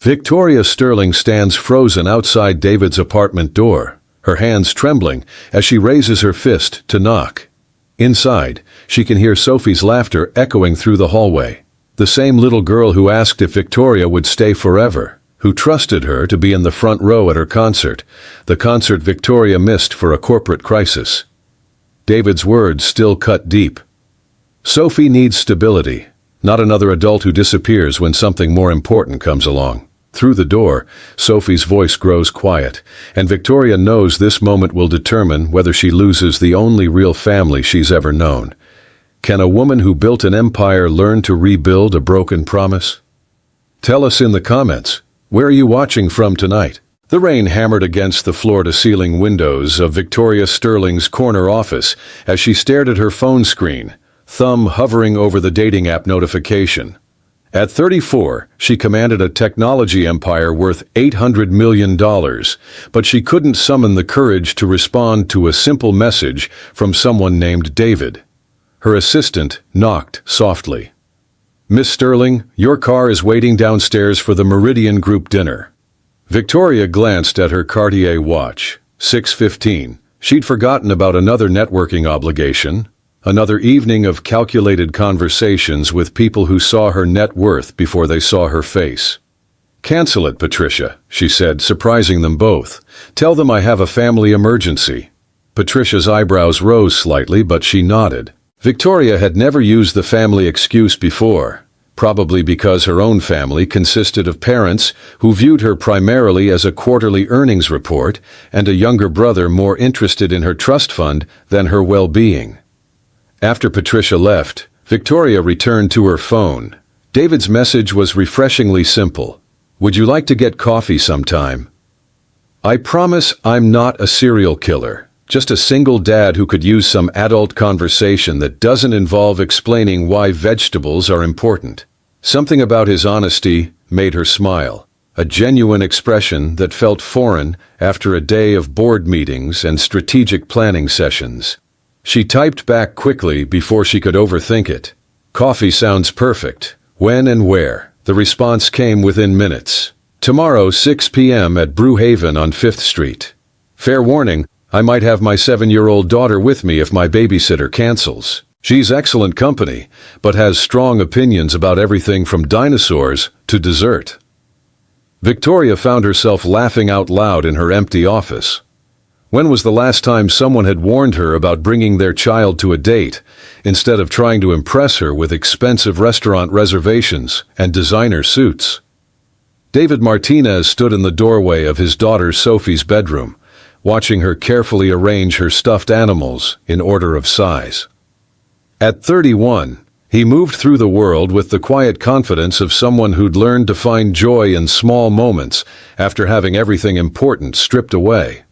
Victoria Sterling stands frozen outside David's apartment door, her hands trembling as she raises her fist to knock. Inside, she can hear Sophie's laughter echoing through the hallway. The same little girl who asked if Victoria would stay forever, who trusted her to be in the front row at her concert, the concert Victoria missed for a corporate crisis. David's words still cut deep. Sophie needs stability, not another adult who disappears when something more important comes along. Through the door, Sophie's voice grows quiet, and Victoria knows this moment will determine whether she loses the only real family she's ever known. Can a woman who built an empire learn to rebuild a broken promise? Tell us in the comments. Where are you watching from tonight? The rain hammered against the floor-to-ceiling windows of Victoria Sterling's corner office as she stared at her phone screen, thumb hovering over the dating app notification. At 34, she commanded a technology empire worth $800 million, but she couldn't summon the courage to respond to a simple message from someone named David. Her assistant knocked softly. "Miss Sterling, your car is waiting downstairs for the Meridian Group dinner." Victoria glanced at her Cartier watch. 6:15. She'd forgotten about another networking obligation, another evening of calculated conversations with people who saw her net worth before they saw her face. "Cancel it, Patricia," she said, surprising them both. "Tell them I have a family emergency." Patricia's eyebrows rose slightly, but she nodded. Victoria had never used the family excuse before, probably because her own family consisted of parents who viewed her primarily as a quarterly earnings report and a younger brother more interested in her trust fund than her well-being. After Patricia left, Victoria returned to her phone. David's message was refreshingly simple. "Would you like to get coffee sometime? I promise I'm not a serial killer. Just a single dad who could use some adult conversation that doesn't involve explaining why vegetables are important." Something about his honesty made her smile, a genuine expression that felt foreign after a day of board meetings and strategic planning sessions. She typed back quickly before she could overthink it. "Coffee sounds perfect. When and where?" The response came within minutes. "Tomorrow, 6 p.m. at Brewhaven on 5th Street. Fair warning, I might have my 7-year-old daughter with me if my babysitter cancels. She's excellent company, but has strong opinions about everything from dinosaurs to dessert." Victoria found herself laughing out loud in her empty office. When was the last time someone had warned her about bringing their child to a date, instead of trying to impress her with expensive restaurant reservations and designer suits? David Martinez stood in the doorway of his daughter Sophie's bedroom, watching her carefully arrange her stuffed animals in order of size. At 31, he moved through the world with the quiet confidence of someone who'd learned to find joy in small moments after having everything important stripped away.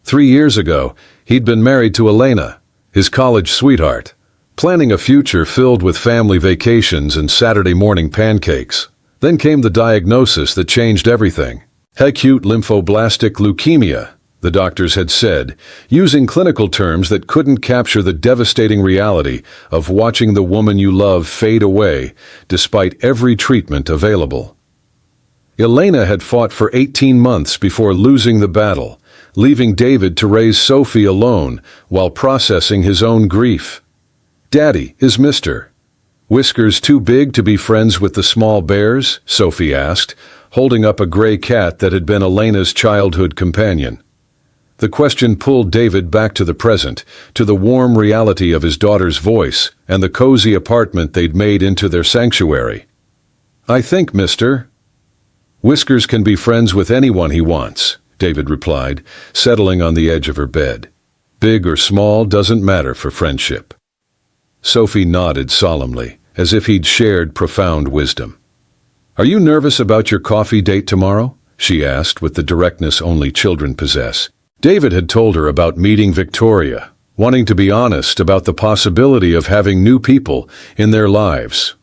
3 years ago, he'd been married to Elena, his college sweetheart, planning a future filled with family vacations and Saturday morning pancakes. Then came the diagnosis that changed everything. Acute lymphoblastic leukemia, the doctors had said, using clinical terms that couldn't capture the devastating reality of watching the woman you love fade away despite every treatment available. Elena had fought for 18 months before losing the battle, leaving David to raise Sophie alone while processing his own grief. "Daddy, is Mr. Whiskers too big to be friends with the small bears?" Sophie asked, holding up a gray cat that had been Elena's childhood companion. The question pulled David back to the present, to the warm reality of his daughter's voice and the cozy apartment they'd made into their sanctuary. "I think Mr. Whiskers can be friends with anyone he wants," David replied, settling on the edge of her bed. "Big or small doesn't matter for friendship." Sophie nodded solemnly, as if he'd shared profound wisdom. "Are you nervous about your coffee date tomorrow?" she asked with the directness only children possess. David had told her about meeting Victoria, wanting to be honest about the possibility of having new people in their lives.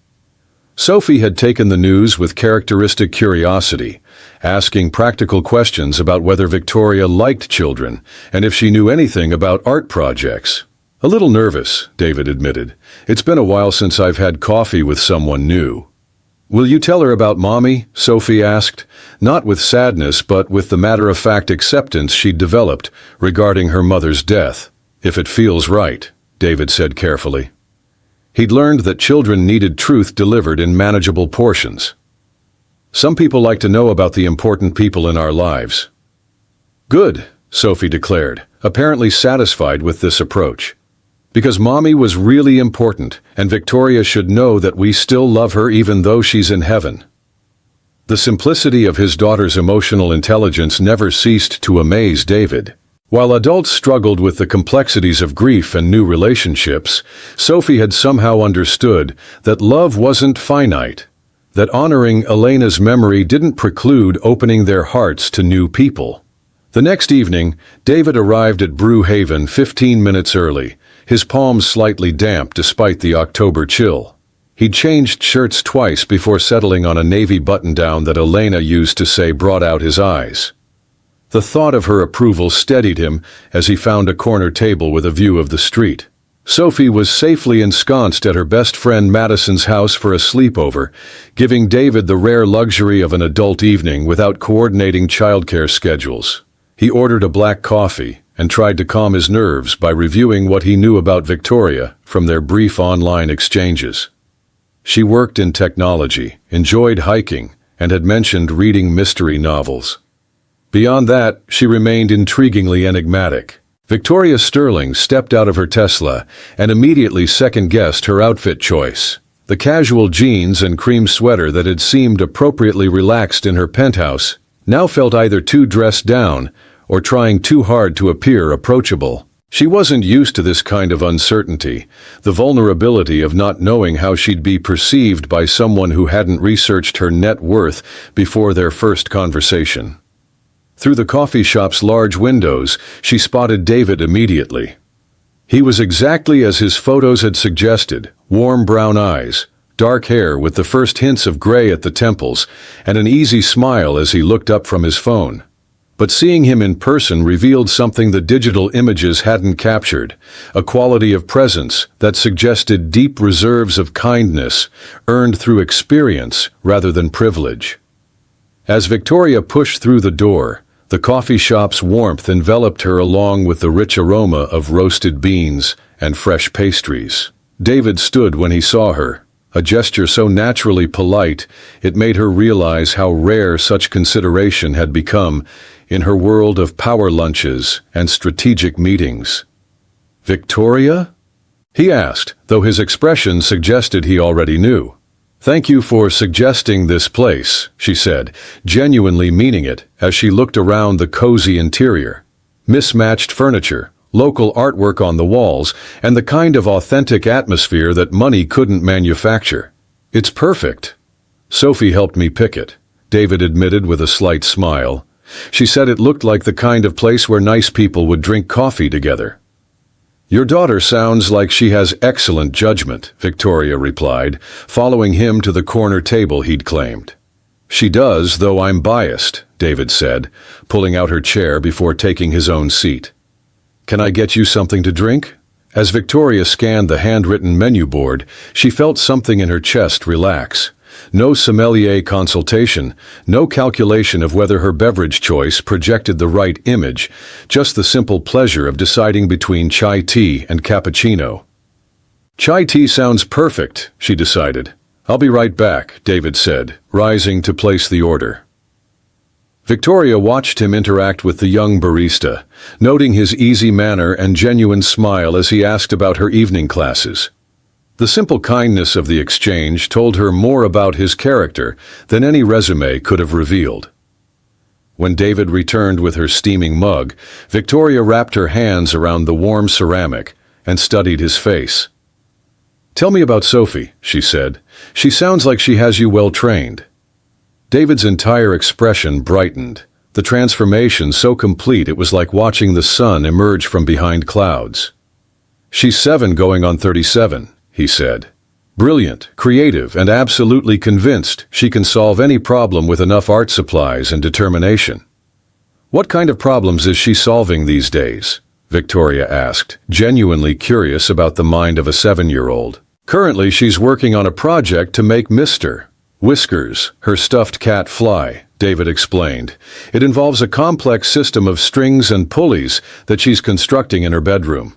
Sophie had taken the news with characteristic curiosity, asking practical questions about whether Victoria liked children and if she knew anything about art projects. "A little nervous," David admitted. "It's been a while since I've had coffee with someone new." Will you tell her about Mommy? Sophie asked, not with sadness but with the matter-of-fact acceptance she'd developed regarding her mother's death. If it feels right, David said carefully. He'd learned that children needed truth delivered in manageable portions. Some people like to know about the important people in our lives. Good, Sophie declared, apparently satisfied with this approach. Because Mommy was really important, and Victoria should know that we still love her even though she's in heaven. The simplicity of his daughter's emotional intelligence never ceased to amaze David. While adults struggled with the complexities of grief and new relationships, Sophie had somehow understood that love wasn't finite, that honoring Elena's memory didn't preclude opening their hearts to new people. The next evening, David arrived at Brew Haven 15 minutes early, his palms slightly damp despite the October chill. He'd changed shirts twice before settling on a navy button-down that Elena used to say brought out his eyes. The thought of her approval steadied him as he found a corner table with a view of the street. Sophie was safely ensconced at her best friend Madison's house for a sleepover, giving David the rare luxury of an adult evening without coordinating childcare schedules. He ordered a black coffee and tried to calm his nerves by reviewing what he knew about Victoria from their brief online exchanges. She worked in technology, enjoyed hiking, and had mentioned reading mystery novels. Beyond that, she remained intriguingly enigmatic. Victoria Sterling stepped out of her Tesla and immediately second-guessed her outfit choice. The casual jeans and cream sweater that had seemed appropriately relaxed in her penthouse now felt either too dressed down or trying too hard to appear approachable. She wasn't used to this kind of uncertainty, the vulnerability of not knowing how she'd be perceived by someone who hadn't researched her net worth before their first conversation. Through the coffee shop's large windows, she spotted David immediately. He was exactly as his photos had suggested, warm brown eyes, dark hair with the first hints of gray at the temples, and an easy smile as he looked up from his phone. But seeing him in person revealed something the digital images hadn't captured, a quality of presence that suggested deep reserves of kindness, earned through experience rather than privilege. As Victoria pushed through the door, the coffee shop's warmth enveloped her along with the rich aroma of roasted beans and fresh pastries. David stood when he saw her, a gesture so naturally polite it made her realize how rare such consideration had become in her world of power lunches and strategic meetings. "Victoria?" he asked, though his expression suggested he already knew. "Thank you for suggesting this place," she said, genuinely meaning it as she looked around the cozy interior. Mismatched furniture, local artwork on the walls, and the kind of authentic atmosphere that money couldn't manufacture. "It's perfect." "Sophie helped me pick it," David admitted with a slight smile. "She said it looked like the kind of place where nice people would drink coffee together." "Your daughter sounds like she has excellent judgment," Victoria replied, following him to the corner table he'd claimed. "She does, though I'm biased," David said, pulling out her chair before taking his own seat. "Can I get you something to drink?" As Victoria scanned the handwritten menu board, she felt something in her chest relax. No sommelier consultation, no calculation of whether her beverage choice projected the right image, just the simple pleasure of deciding between chai tea and cappuccino. "Chai tea sounds perfect," she decided. "I'll be right back," David said, rising to place the order. Victoria watched him interact with the young barista, noting his easy manner and genuine smile as he asked about her evening classes. The simple kindness of the exchange told her more about his character than any resume could have revealed. When David returned with her steaming mug, Victoria wrapped her hands around the warm ceramic and studied his face. "Tell me about Sophie," she said. "She sounds like she has you well trained." David's entire expression brightened, the transformation so complete it was like watching the sun emerge from behind clouds. "She's 7 going on 37, he said. "Brilliant, creative, and absolutely convinced she can solve any problem with enough art supplies and determination." "What kind of problems is she solving these days?" Victoria asked, genuinely curious about the mind of a 7-year-old. "Currently she's working on a project to make Mr. Whiskers, her stuffed cat Fly, David explained. It involves a complex system of strings and pulleys that she's constructing in her bedroom.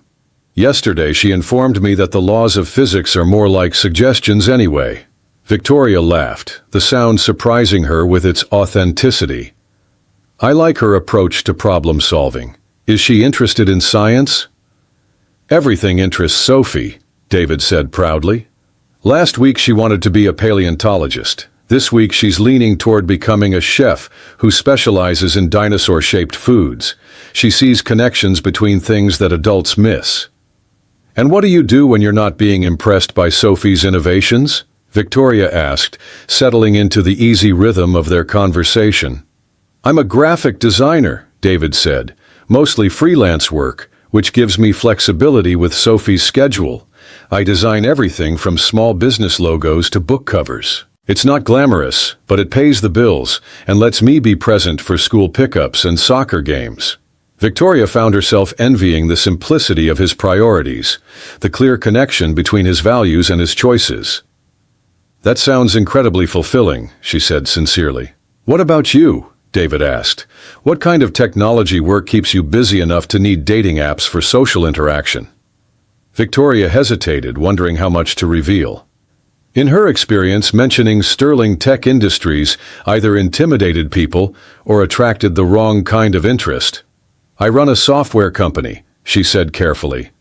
Yesterday she informed me that the laws of physics are more like suggestions anyway. Victoria laughed, the sound surprising her with its authenticity. I like her approach to problem solving. Is she interested in science? Everything interests Sophie, David said proudly. Last week she wanted to be a paleontologist. This week she's leaning toward becoming a chef who specializes in dinosaur-shaped foods. She sees connections between things that adults miss. And what do you do when you're not being impressed by Sophie's innovations? Victoria asked, settling into the easy rhythm of their conversation. I'm a graphic designer, David said, mostly freelance work, which gives me flexibility with Sophie's schedule. I design everything from small business logos to book covers. It's not glamorous, but it pays the bills and lets me be present for school pickups and soccer games. Victoria found herself envying the simplicity of his priorities, the clear connection between his values and his choices. That sounds incredibly fulfilling, she said sincerely. What about you? David asked. What kind of technology work keeps you busy enough to need dating apps for social interaction? Victoria hesitated, wondering how much to reveal. In her experience, mentioning sterling tech industries either intimidated people or attracted the wrong kind of interest. I run a software company, she said carefully.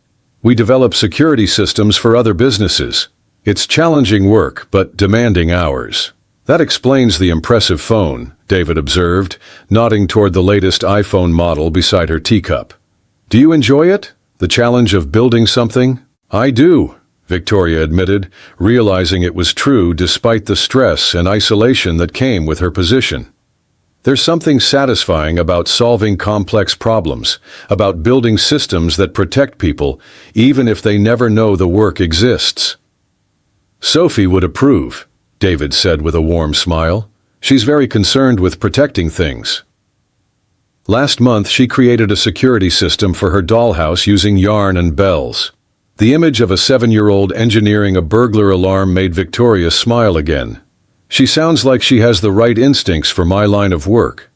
We develop security systems for other businesses. It's challenging work, but demanding hours. That explains the impressive phone, David observed, nodding toward the latest iPhone model beside her teacup. Do you enjoy it? The challenge of building something? I do, Victoria admitted, realizing it was true despite the stress and isolation that came with her position. There's something satisfying about solving complex problems, about building systems that protect people, even if they never know the work exists. Sophie would approve, David said with a warm smile. She's very concerned with protecting things. Last month she created a security system for her dollhouse using yarn and bells. The image of a 7-year-old engineering a burglar alarm made Victoria smile again. She sounds like she has the right instincts for my line of work.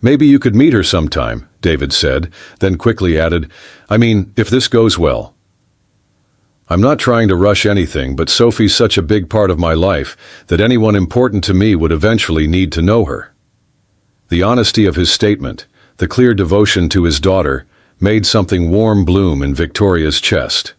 Maybe you could meet her sometime, David said, then quickly added, I mean, if this goes well. I'm not trying to rush anything, but Sophie's such a big part of my life that anyone important to me would eventually need to know her. The honesty of his statement, the clear devotion to his daughter, made something warm bloom in Victoria's chest.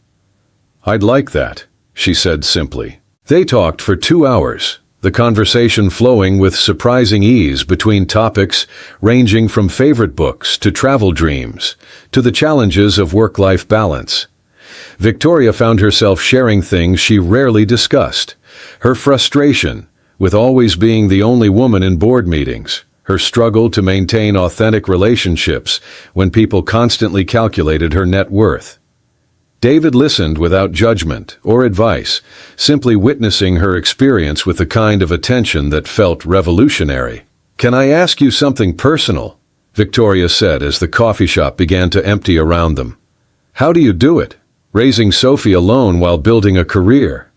I'd like that, she said simply. They talked for 2 hours, the conversation flowing with surprising ease between topics ranging from favorite books to travel dreams to the challenges of work-life balance. Victoria found herself sharing things she rarely discussed. Her frustration with always being the only woman in board meetings, her struggle to maintain authentic relationships when people constantly calculated her net worth. David listened without judgment or advice, simply witnessing her experience with the kind of attention that felt revolutionary. Can I ask you something personal? Victoria said as the coffee shop began to empty around them. How do you do it? Raising Sophie alone while building a career.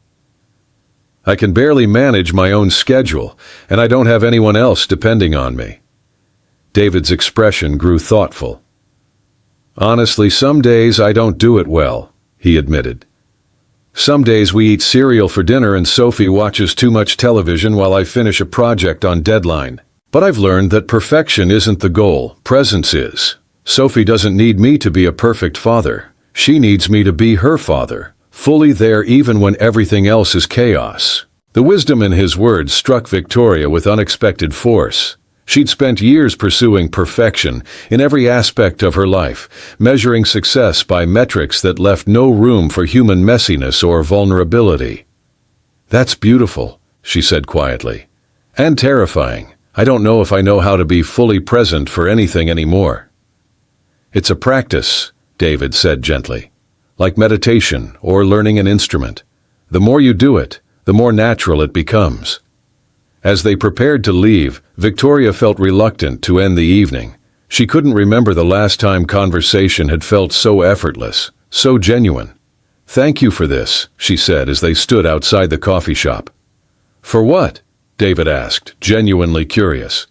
I can barely manage my own schedule, and I don't have anyone else depending on me. David's expression grew thoughtful. Honestly, some days I don't do it well, he admitted. Some days we eat cereal for dinner and Sophie watches too much television while I finish a project on deadline. But I've learned that perfection isn't the goal, presence is. Sophie doesn't need me to be a perfect father. She needs me to be her father, fully there even when everything else is chaos. The wisdom in his words struck Victoria with unexpected force. She'd spent years pursuing perfection in every aspect of her life, measuring success by metrics that left no room for human messiness or vulnerability. That's beautiful, she said quietly. And terrifying. I don't know if I know how to be fully present for anything anymore. It's a practice, David said gently. Like meditation or learning an instrument. The more you do it, the more natural it becomes. As they prepared to leave, Victoria felt reluctant to end the evening. She couldn't remember the last time conversation had felt so effortless, so genuine. Thank you for this, she said as they stood outside the coffee shop. For what? David asked, genuinely curious.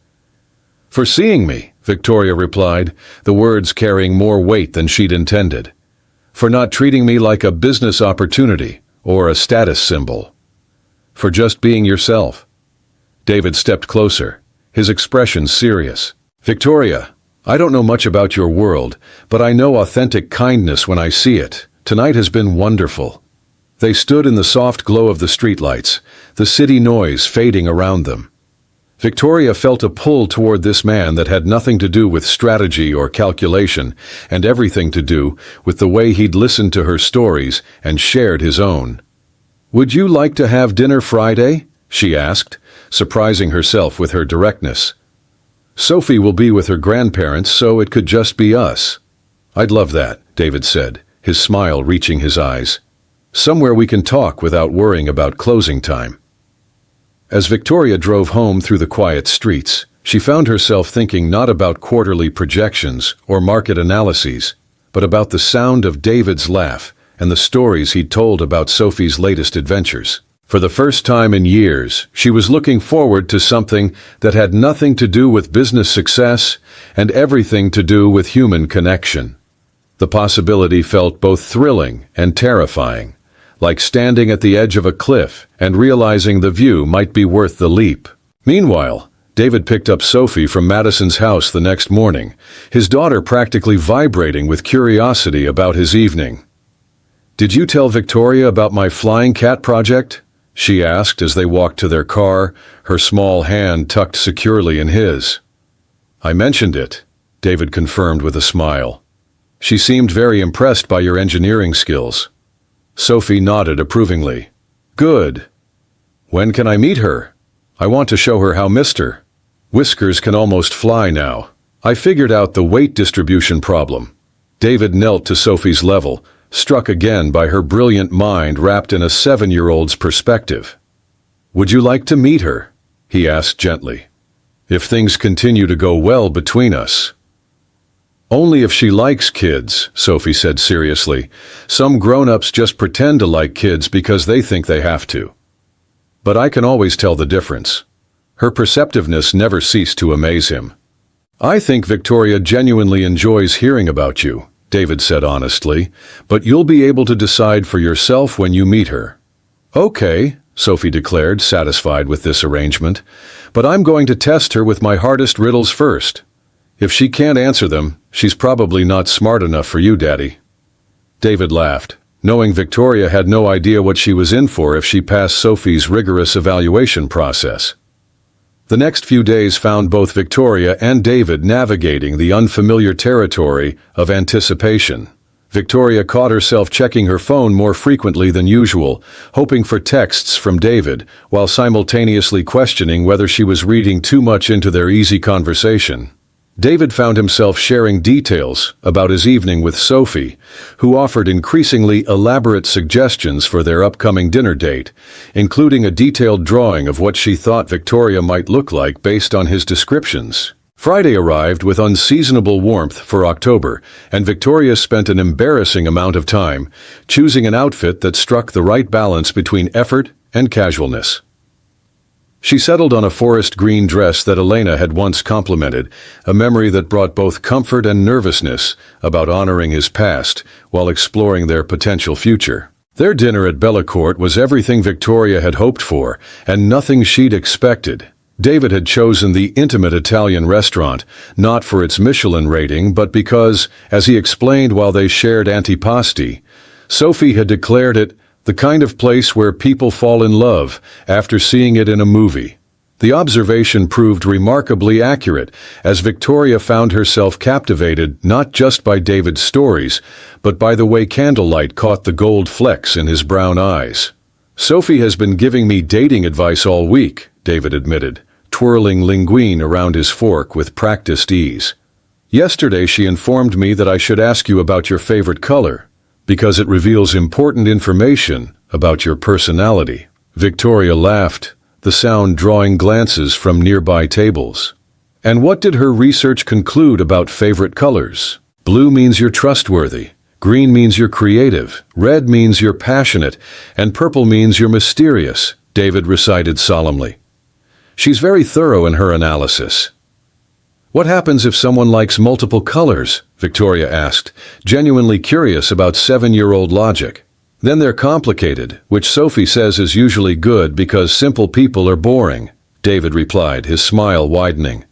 For seeing me, Victoria replied, the words carrying more weight than she'd intended. For not treating me like a business opportunity or a status symbol. For just being yourself. David stepped closer, his expression serious. Victoria, I don't know much about your world, but I know authentic kindness when I see it. Tonight has been wonderful. They stood in the soft glow of the streetlights, the city noise fading around them. Victoria felt a pull toward this man that had nothing to do with strategy or calculation, and everything to do with the way he'd listened to her stories and shared his own. Would you like to have dinner Friday? She asked, surprising herself with her directness. Sophie will be with her grandparents, so it could just be us. I'd love that, David said, his smile reaching his eyes. Somewhere we can talk without worrying about closing time. As Victoria drove home through the quiet streets, she found herself thinking not about quarterly projections or market analyses, but about the sound of David's laugh and the stories he'd told about Sophie's latest adventures. For the first time in years, she was looking forward to something that had nothing to do with business success and everything to do with human connection. The possibility felt both thrilling and terrifying, like standing at the edge of a cliff and realizing the view might be worth the leap. Meanwhile, David picked up Sophie from Madison's house the next morning, his daughter practically vibrating with curiosity about his evening. Did you tell Victoria about my flying cat project? She asked as they walked to their car, her small hand tucked securely in his. I mentioned it, David confirmed with a smile. She seemed very impressed by your engineering skills. Sophie nodded approvingly. Good. When can I meet her? I want to show her how Mr. Whiskers can almost fly now. I figured out the weight distribution problem. David knelt to Sophie's level, struck again by her brilliant mind wrapped in a 7-year-old's perspective. Would you like to meet her? He asked gently. If things continue to go well between us. Only if she likes kids, Sophie said seriously. Some grown-ups just pretend to like kids because they think they have to. But I can always tell the difference. Her perceptiveness never ceased to amaze him. I think Victoria genuinely enjoys hearing about you, David said honestly, but you'll be able to decide for yourself when you meet her. Okay, Sophie declared, satisfied with this arrangement, but I'm going to test her with my hardest riddles first. If she can't answer them, she's probably not smart enough for you, Daddy. David laughed, knowing Victoria had no idea what she was in for if she passed Sophie's rigorous evaluation process. The next few days found both Victoria and David navigating the unfamiliar territory of anticipation. Victoria caught herself checking her phone more frequently than usual, hoping for texts from David, while simultaneously questioning whether she was reading too much into their easy conversation. David found himself sharing details about his evening with Sophie, who offered increasingly elaborate suggestions for their upcoming dinner date, including a detailed drawing of what she thought Victoria might look like based on his descriptions. Friday arrived with unseasonable warmth for October, and Victoria spent an embarrassing amount of time choosing an outfit that struck the right balance between effort and casualness. She settled on a forest green dress that Elena had once complimented, a memory that brought both comfort and nervousness about honoring his past while exploring their potential future. Their dinner at Bellacourt was everything Victoria had hoped for, and nothing she'd expected. David had chosen the intimate Italian restaurant, not for its Michelin rating, but because, as he explained while they shared antipasti, Sophie had declared it the kind of place where people fall in love after seeing it in a movie. The observation proved remarkably accurate, as Victoria found herself captivated not just by David's stories, but by the way candlelight caught the gold flecks in his brown eyes. Sophie has been giving me dating advice all week, David admitted, twirling linguine around his fork with practiced ease. Yesterday she informed me that I should ask you about your favorite color, because it reveals important information about your personality. Victoria laughed, the sound drawing glances from nearby tables. And what did her research conclude about favorite colors? Blue means you're trustworthy, green means you're creative, red means you're passionate, and purple means you're mysterious, David recited solemnly. She's very thorough in her analysis. What happens if someone likes multiple colors? Victoria asked, genuinely curious about 7-year-old logic. Then they're complicated, which Sophie says is usually good because simple people are boring, David replied, his smile widening.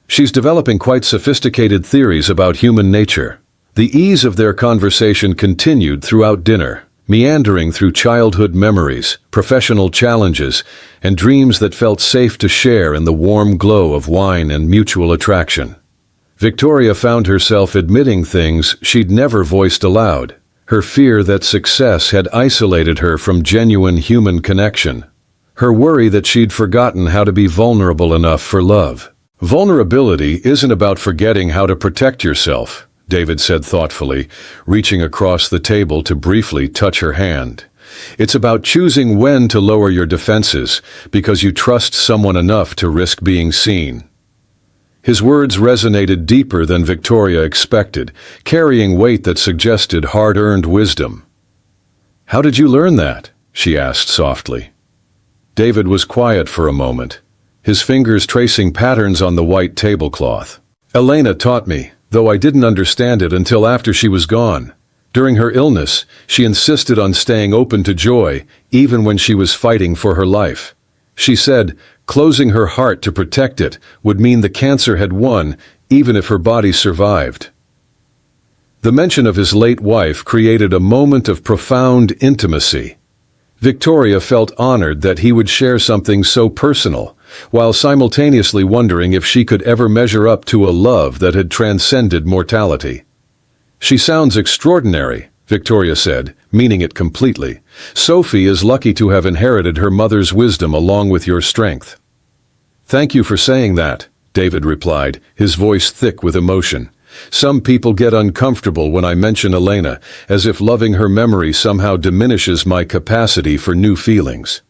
She's developing quite sophisticated theories about human nature. The ease of their conversation continued throughout dinner, meandering through childhood memories, professional challenges, and dreams that felt safe to share in the warm glow of wine and mutual attraction. Victoria found herself admitting things she'd never voiced aloud, her fear that success had isolated her from genuine human connection, her worry that she'd forgotten how to be vulnerable enough for love. Vulnerability isn't about forgetting how to protect yourself, David said thoughtfully, reaching across the table to briefly touch her hand. It's about choosing when to lower your defenses because you trust someone enough to risk being seen. His words resonated deeper than Victoria expected, carrying weight that suggested hard-earned wisdom. "How did you learn that?" she asked softly. David was quiet for a moment, his fingers tracing patterns on the white tablecloth. "Elena taught me, though I didn't understand it until after she was gone. During her illness, she insisted on staying open to joy, even when she was fighting for her life. She said, closing her heart to protect it would mean the cancer had won, even if her body survived." The mention of his late wife created a moment of profound intimacy. Victoria felt honored that he would share something so personal, while simultaneously wondering if she could ever measure up to a love that had transcended mortality. "She sounds extraordinary," Victoria said, meaning it completely. "Sophie is lucky to have inherited her mother's wisdom along with your strength." "Thank you for saying that," David replied, his voice thick with emotion. "Some people get uncomfortable when I mention Elena, as if loving her memory somehow diminishes my capacity for new feelings."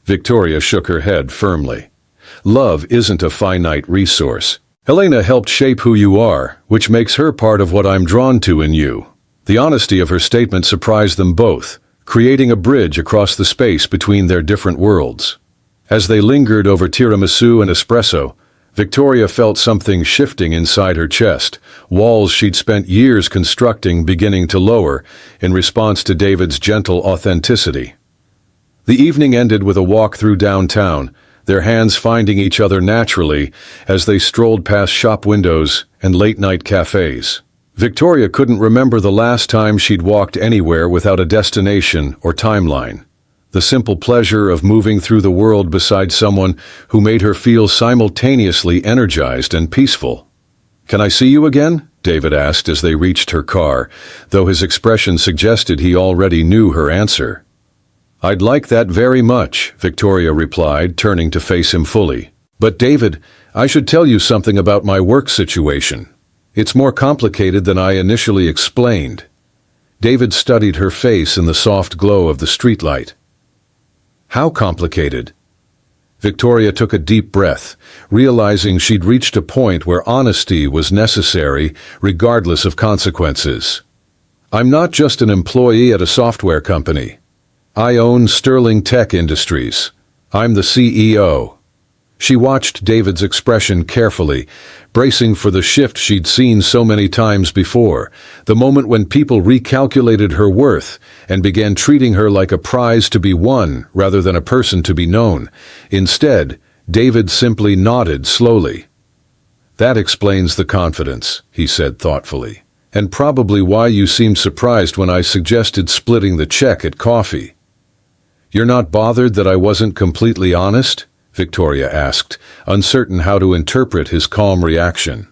Victoria shook her head firmly. "Love isn't a finite resource. Elena helped shape who you are, which makes her part of what I'm drawn to in you." The honesty of her statement surprised them both, creating a bridge across the space between their different worlds. As they lingered over tiramisu and espresso, Victoria felt something shifting inside her chest, walls she'd spent years constructing beginning to lower in response to David's gentle authenticity. The evening ended with a walk through downtown, their hands finding each other naturally as they strolled past shop windows and late-night cafes. Victoria couldn't remember the last time she'd walked anywhere without a destination or timeline. The simple pleasure of moving through the world beside someone who made her feel simultaneously energized and peaceful. "Can I see you again?" David asked as they reached her car, though his expression suggested he already knew her answer. "I'd like that very much," Victoria replied, turning to face him fully. "But David, I should tell you something about my work situation. It's more complicated than I initially explained." David studied her face in the soft glow of the streetlight. "How complicated?" Victoria took a deep breath, realizing she'd reached a point where honesty was necessary, regardless of consequences. "I'm not just an employee at a software company. I own Sterling Tech Industries. I'm the CEO." She watched David's expression carefully, bracing for the shift she'd seen so many times before, the moment when people recalculated her worth and began treating her like a prize to be won rather than a person to be known. Instead, David simply nodded slowly. "That explains the confidence," he said thoughtfully, "and probably why you seemed surprised when I suggested splitting the check at coffee." "You're not bothered that I wasn't completely honest?" Victoria asked, uncertain how to interpret his calm reaction.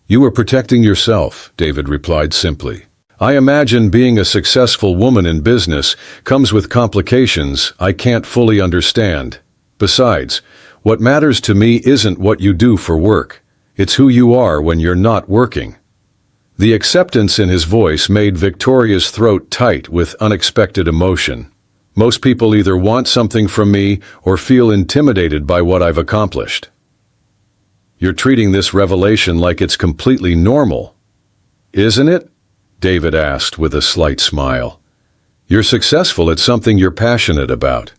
"You were protecting yourself," David replied simply. "I imagine being a successful woman in business comes with complications I can't fully understand. Besides, what matters to me isn't what you do for work. It's who you are when you're not working." The acceptance in his voice made Victoria's throat tight with unexpected emotion. "Most people either want something from me or feel intimidated by what I've accomplished." "You're treating this revelation like it's completely normal, isn't it?" David asked with a slight smile. "You're successful at something you're passionate about."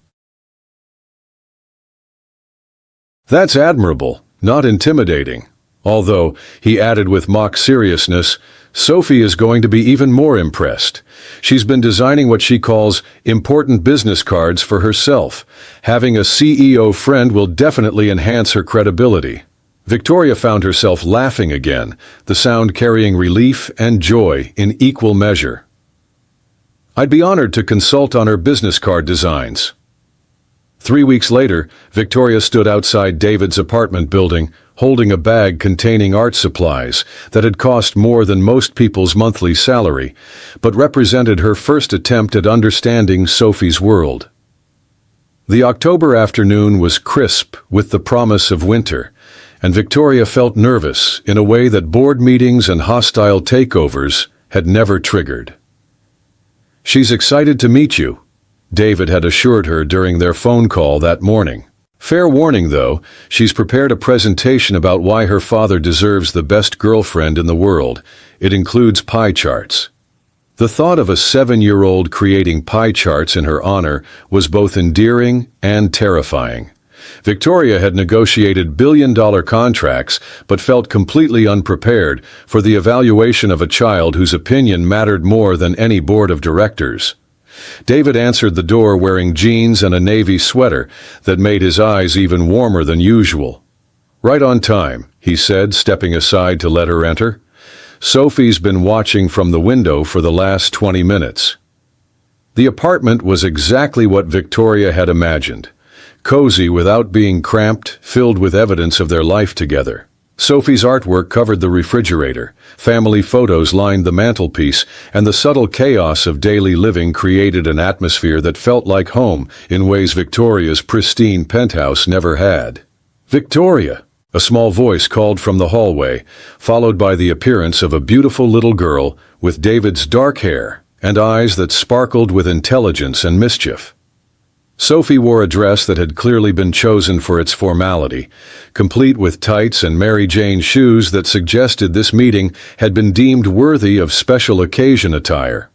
That's admirable, not intimidating. Although, he added with mock seriousness, Sophie is going to be even more impressed. She's been designing what she calls important business cards for herself. Having a CEO friend will definitely enhance her credibility. Victoria found herself laughing again, the sound carrying relief and joy in equal measure. I'd be honored to consult on her business card designs. 3 weeks later, Victoria stood outside David's apartment building, holding a bag containing art supplies that had cost more than most people's monthly salary, but represented her first attempt at understanding Sophie's world. The October afternoon was crisp with the promise of winter, and Victoria felt nervous in a way that board meetings and hostile takeovers had never triggered. "She's excited to meet you," David had assured her during their phone call that morning. Fair warning, though, she's prepared a presentation about why her father deserves the best girlfriend in the world. It includes pie charts. The thought of a 7-year-old creating pie charts in her honor was both endearing and terrifying. Victoria had negotiated billion-dollar contracts, but felt completely unprepared for the evaluation of a child whose opinion mattered more than any board of directors. David answered the door wearing jeans and a navy sweater that made his eyes even warmer than usual. "Right on time," he said, stepping aside to let her enter. "Sophie's been watching from the window for the last 20 minutes. The apartment was exactly what Victoria had imagined. Cozy without being cramped, filled with evidence of their life together. Sophie's artwork covered the refrigerator, family photos lined the mantelpiece, and the subtle chaos of daily living created an atmosphere that felt like home in ways Victoria's pristine penthouse never had. "Victoria!" A small voice called from the hallway, followed by the appearance of a beautiful little girl with David's dark hair and eyes that sparkled with intelligence and mischief. Sophie wore a dress that had clearly been chosen for its formality, complete with tights and Mary Jane shoes that suggested this meeting had been deemed worthy of special occasion attire.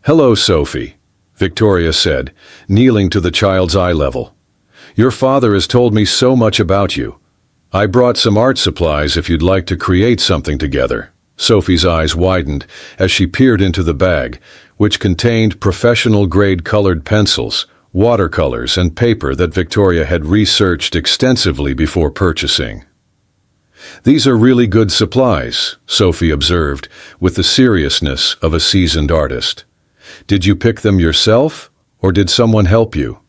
"Hello, Sophie," Victoria said, kneeling to the child's eye level. "Your father has told me so much about you. I brought some art supplies if you'd like to create something together." Sophie's eyes widened as she peered into the bag, which contained professional-grade colored pencils, watercolors, and paper that Victoria had researched extensively before purchasing. "These are really good supplies," Sophie observed, with the seriousness of a seasoned artist. "Did you pick them yourself, or did someone help you?"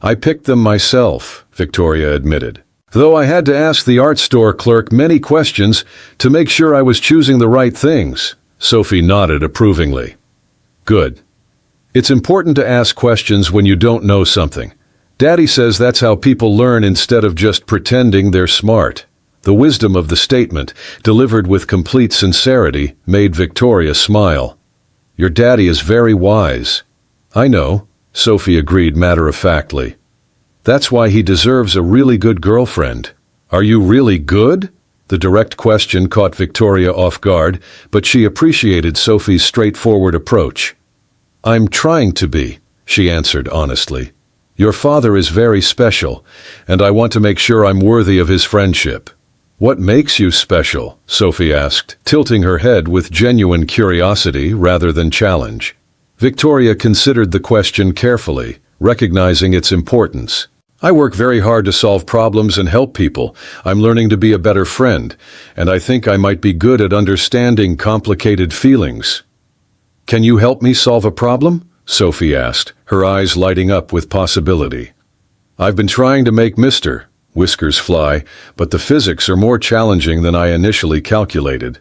"I picked them myself," Victoria admitted, "though I had to ask the art store clerk many questions to make sure I was choosing the right things." Sophie nodded approvingly. "Good. It's important to ask questions when you don't know something. Daddy says that's how people learn instead of just pretending they're smart." The wisdom of the statement, delivered with complete sincerity, made Victoria smile. "Your daddy is very wise." "I know," Sophie agreed matter-of-factly. "That's why he deserves a really good girlfriend." "Are you really good?" The direct question caught Victoria off guard, but she appreciated Sophie's straightforward approach. "I'm trying to be," she answered honestly. "Your father is very special, and I want to make sure I'm worthy of his friendship." "What makes you special?" Sophie asked, tilting her head with genuine curiosity rather than challenge. Victoria considered the question carefully, recognizing its importance. "I work very hard to solve problems and help people. I'm learning to be a better friend, and I think I might be good at understanding complicated feelings." "Can you help me solve a problem?" Sophie asked, her eyes lighting up with possibility. "I've been trying to make Mr. Whiskers fly, but the physics are more challenging than I initially calculated."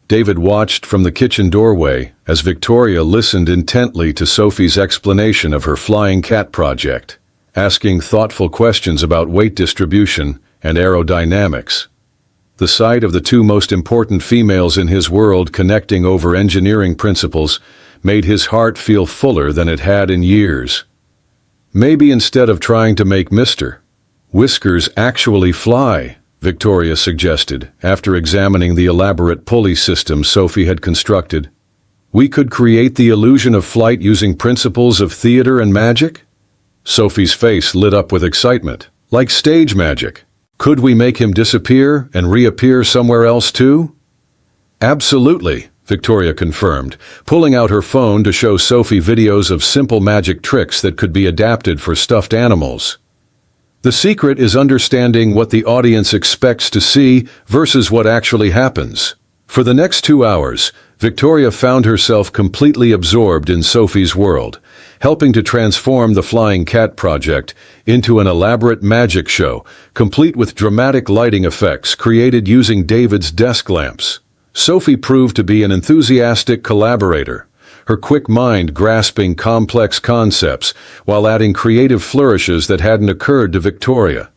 David watched from the kitchen doorway as Victoria listened intently to Sophie's explanation of her flying cat project, asking thoughtful questions about weight distribution and aerodynamics. The sight of the two most important females in his world connecting over engineering principles made his heart feel fuller than it had in years. "Maybe instead of trying to make Mr. Whiskers actually fly," Victoria suggested, after examining the elaborate pulley system Sophie had constructed. "We could create the illusion of flight using principles of theater and magic?" Sophie's face lit up with excitement. Like stage magic. Could we make him disappear and reappear somewhere else too? Absolutely, Victoria confirmed, pulling out her phone to show Sophie videos of simple magic tricks that could be adapted for stuffed animals. The secret is understanding what the audience expects to see versus what actually happens. For the next 2 hours, Victoria found herself completely absorbed in Sophie's world, helping to transform the Flying Cat project into an elaborate magic show, complete with dramatic lighting effects created using David's desk lamps. Sophie proved to be an enthusiastic collaborator, her quick mind grasping complex concepts while adding creative flourishes that hadn't occurred to Victoria.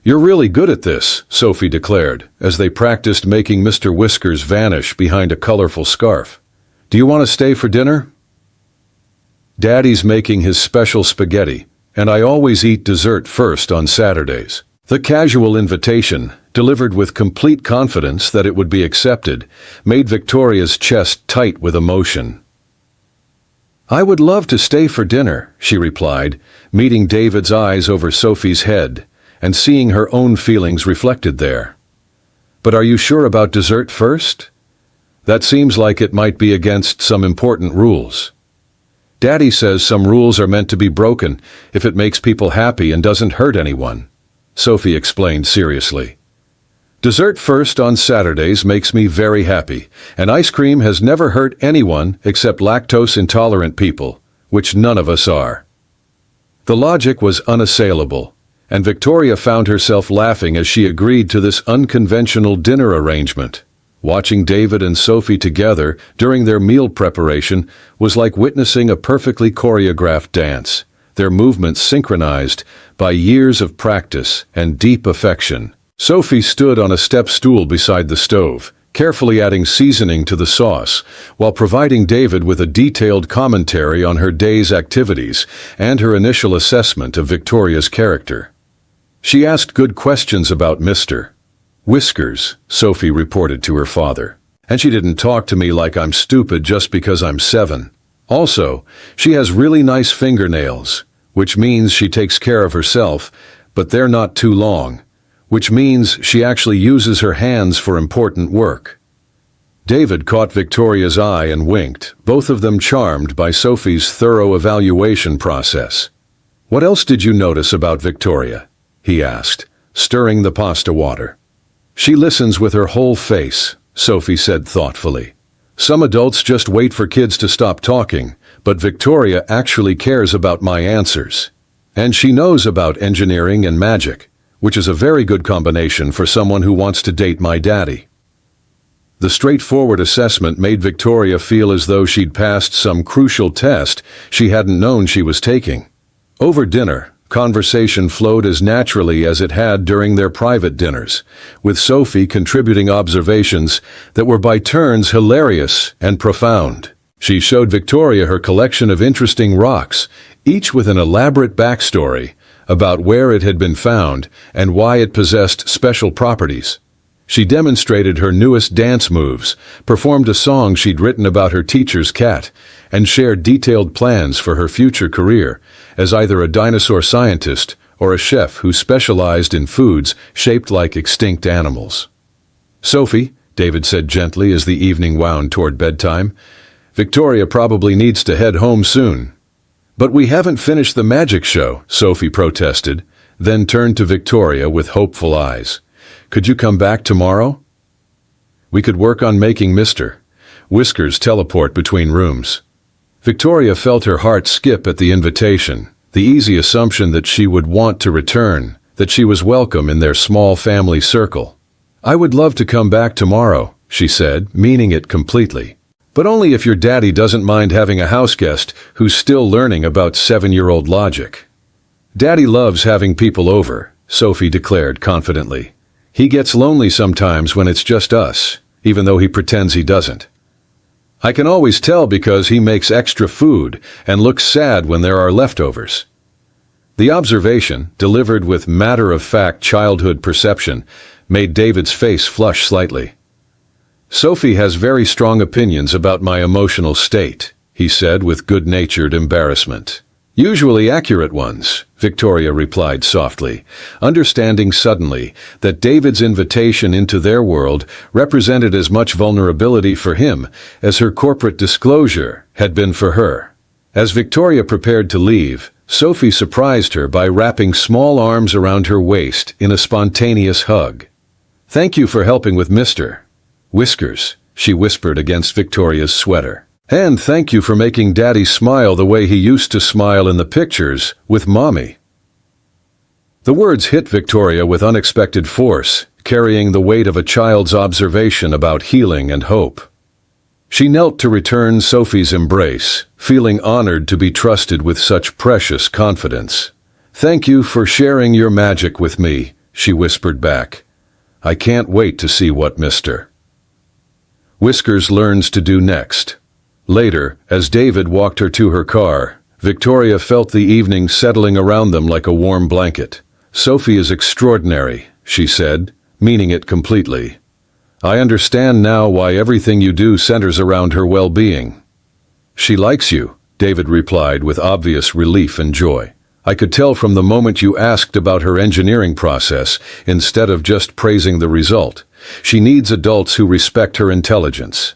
"You're really good at this," Sophie declared, as they practiced making Mr. Whiskers vanish behind a colorful scarf. "Do you want to stay for dinner?" "Daddy's making his special spaghetti, and I always eat dessert first on Saturdays." The casual invitation, delivered with complete confidence that it would be accepted, made Victoria's chest tight with emotion. "I would love to stay for dinner," she replied, meeting David's eyes over Sophie's head and seeing her own feelings reflected there. "But are you sure about dessert first? That seems like it might be against some important rules." "Daddy says some rules are meant to be broken if it makes people happy and doesn't hurt anyone," Sophie explained seriously. "Dessert first on Saturdays makes me very happy, and ice cream has never hurt anyone except lactose-intolerant people, which none of us are." The logic was unassailable, and Victoria found herself laughing as she agreed to this unconventional dinner arrangement. Watching David and Sophie together during their meal preparation was like witnessing a perfectly choreographed dance, their movements synchronized by years of practice and deep affection. Sophie stood on a step stool beside the stove, carefully adding seasoning to the sauce, while providing David with a detailed commentary on her day's activities and her initial assessment of Victoria's character. She asked good questions about Mr. Whiskers, Sophie reported to her father. "And she didn't talk to me like I'm stupid just because I'm 7. Also, she has really nice fingernails, which means she takes care of herself, but they're not too long, which means she actually uses her hands for important work." David caught Victoria's eye and winked, both of them charmed by Sophie's thorough evaluation process. "What else did you notice about Victoria?" he asked, stirring the pasta water. "She listens with her whole face," Sophie said thoughtfully. "Some adults just wait for kids to stop talking, but Victoria actually cares about my answers. And she knows about engineering and magic, which is a very good combination for someone who wants to date my daddy." The straightforward assessment made Victoria feel as though she'd passed some crucial test she hadn't known she was taking. Over dinner, conversation flowed as naturally as it had during their private dinners, with Sophie contributing observations that were by turns hilarious and profound. She showed Victoria her collection of interesting rocks, each with an elaborate backstory about where it had been found and why it possessed special properties. She demonstrated her newest dance moves, performed a song she'd written about her teacher's cat, and shared detailed plans for her future career as either a dinosaur scientist or a chef who specialized in foods shaped like extinct animals. "Sophie," David said gently as the evening wound toward bedtime, "Victoria probably needs to head home soon." "But we haven't finished the magic show," Sophie protested, then turned to Victoria with hopeful eyes. "Could you come back tomorrow? We could work on making Mr. Whiskers teleport between rooms." Victoria felt her heart skip at the invitation, the easy assumption that she would want to return, that she was welcome in their small family circle. "I would love to come back tomorrow," she said, meaning it completely. "But only if your daddy doesn't mind having a house guest who's still learning about 7-year-old logic." "Daddy loves having people over," Sophie declared confidently. "He gets lonely sometimes when it's just us, even though he pretends he doesn't. I can always tell because he makes extra food and looks sad when there are leftovers." The observation, delivered with matter-of-fact childhood perception, made David's face flush slightly. "Sophie has very strong opinions about my emotional state," he said with good-natured embarrassment. Usually accurate ones, Victoria replied softly, understanding suddenly that David's invitation into their world represented as much vulnerability for him as her corporate disclosure had been for her. As Victoria prepared to leave, Sophie surprised her by wrapping small arms around her waist in a spontaneous hug. "Thank you for helping with Mr. Whiskers," she whispered against Victoria's sweater. "And thank you for making Daddy smile the way he used to smile in the pictures with Mommy." The words hit Victoria with unexpected force, carrying the weight of a child's observation about healing and hope. She knelt to return Sophie's embrace, feeling honored to be trusted with such precious confidence. "Thank you for sharing your magic with me," she whispered back. "I can't wait to see what Mr. Whiskers learns to do next." Later, as David walked her to her car, Victoria felt the evening settling around them like a warm blanket. "Sophie is extraordinary," she said, meaning it completely. "I understand now why everything you do centers around her well-being." "She likes you," David replied with obvious relief and joy. "I could tell from the moment you asked about her engineering process, instead of just praising the result. She needs adults who respect her intelligence."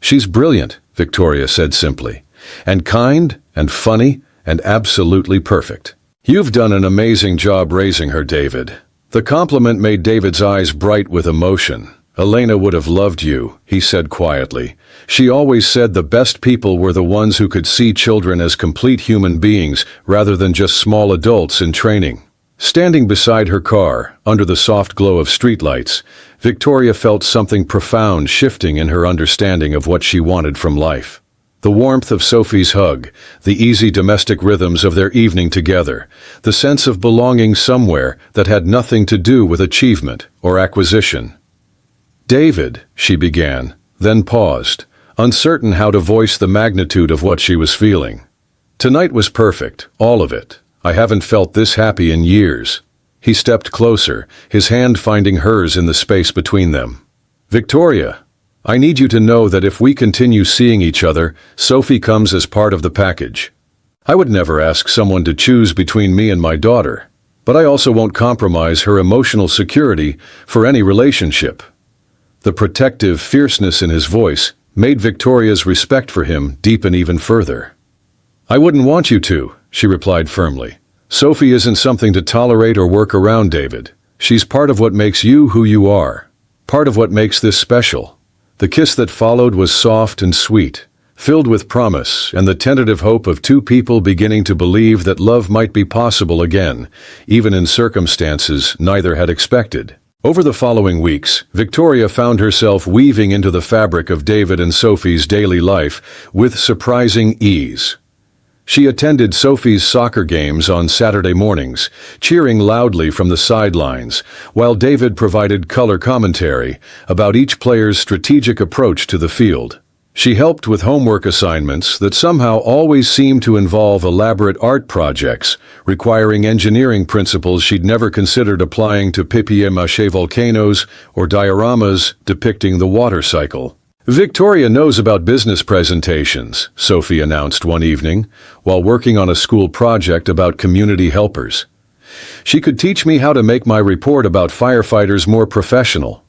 "She's brilliant," Victoria said simply, "and kind, and funny, and absolutely perfect." "You've done an amazing job raising her, David." The compliment made David's eyes bright with emotion. "Elena would have loved you," he said quietly. "She always said the best people were the ones who could see children as complete human beings rather than just small adults in training." Standing beside her car, under the soft glow of streetlights, Victoria felt something profound shifting in her understanding of what she wanted from life. The warmth of Sophie's hug, the easy domestic rhythms of their evening together, the sense of belonging somewhere that had nothing to do with achievement or acquisition. "David," she began, then paused, uncertain how to voice the magnitude of what she was feeling. "Tonight was perfect, all of it. I haven't felt this happy in years." He stepped closer, his hand finding hers in the space between them. "Victoria, I need you to know that if we continue seeing each other, Sophie comes as part of the package. I would never ask someone to choose between me and my daughter, but I also won't compromise her emotional security for any relationship." The protective fierceness in his voice made Victoria's respect for him deepen even further. "I wouldn't want you to," she replied firmly. "Sophie isn't something to tolerate or work around, David. She's part of what makes you who you are, part of what makes this special." The kiss that followed was soft and sweet, filled with promise and the tentative hope of two people beginning to believe that love might be possible again, even in circumstances neither had expected. Over the following weeks, Victoria found herself weaving into the fabric of David and Sophie's daily life with surprising ease. She attended Sophie's soccer games on Saturday mornings, cheering loudly from the sidelines, while David provided color commentary about each player's strategic approach to the field. She helped with homework assignments that somehow always seemed to involve elaborate art projects, requiring engineering principles she'd never considered applying to papier-mâché volcanoes or dioramas depicting the water cycle. "Victoria knows about business presentations," Sophie announced one evening, while working on a school project about community helpers. "She could teach me how to make my report about firefighters more professional."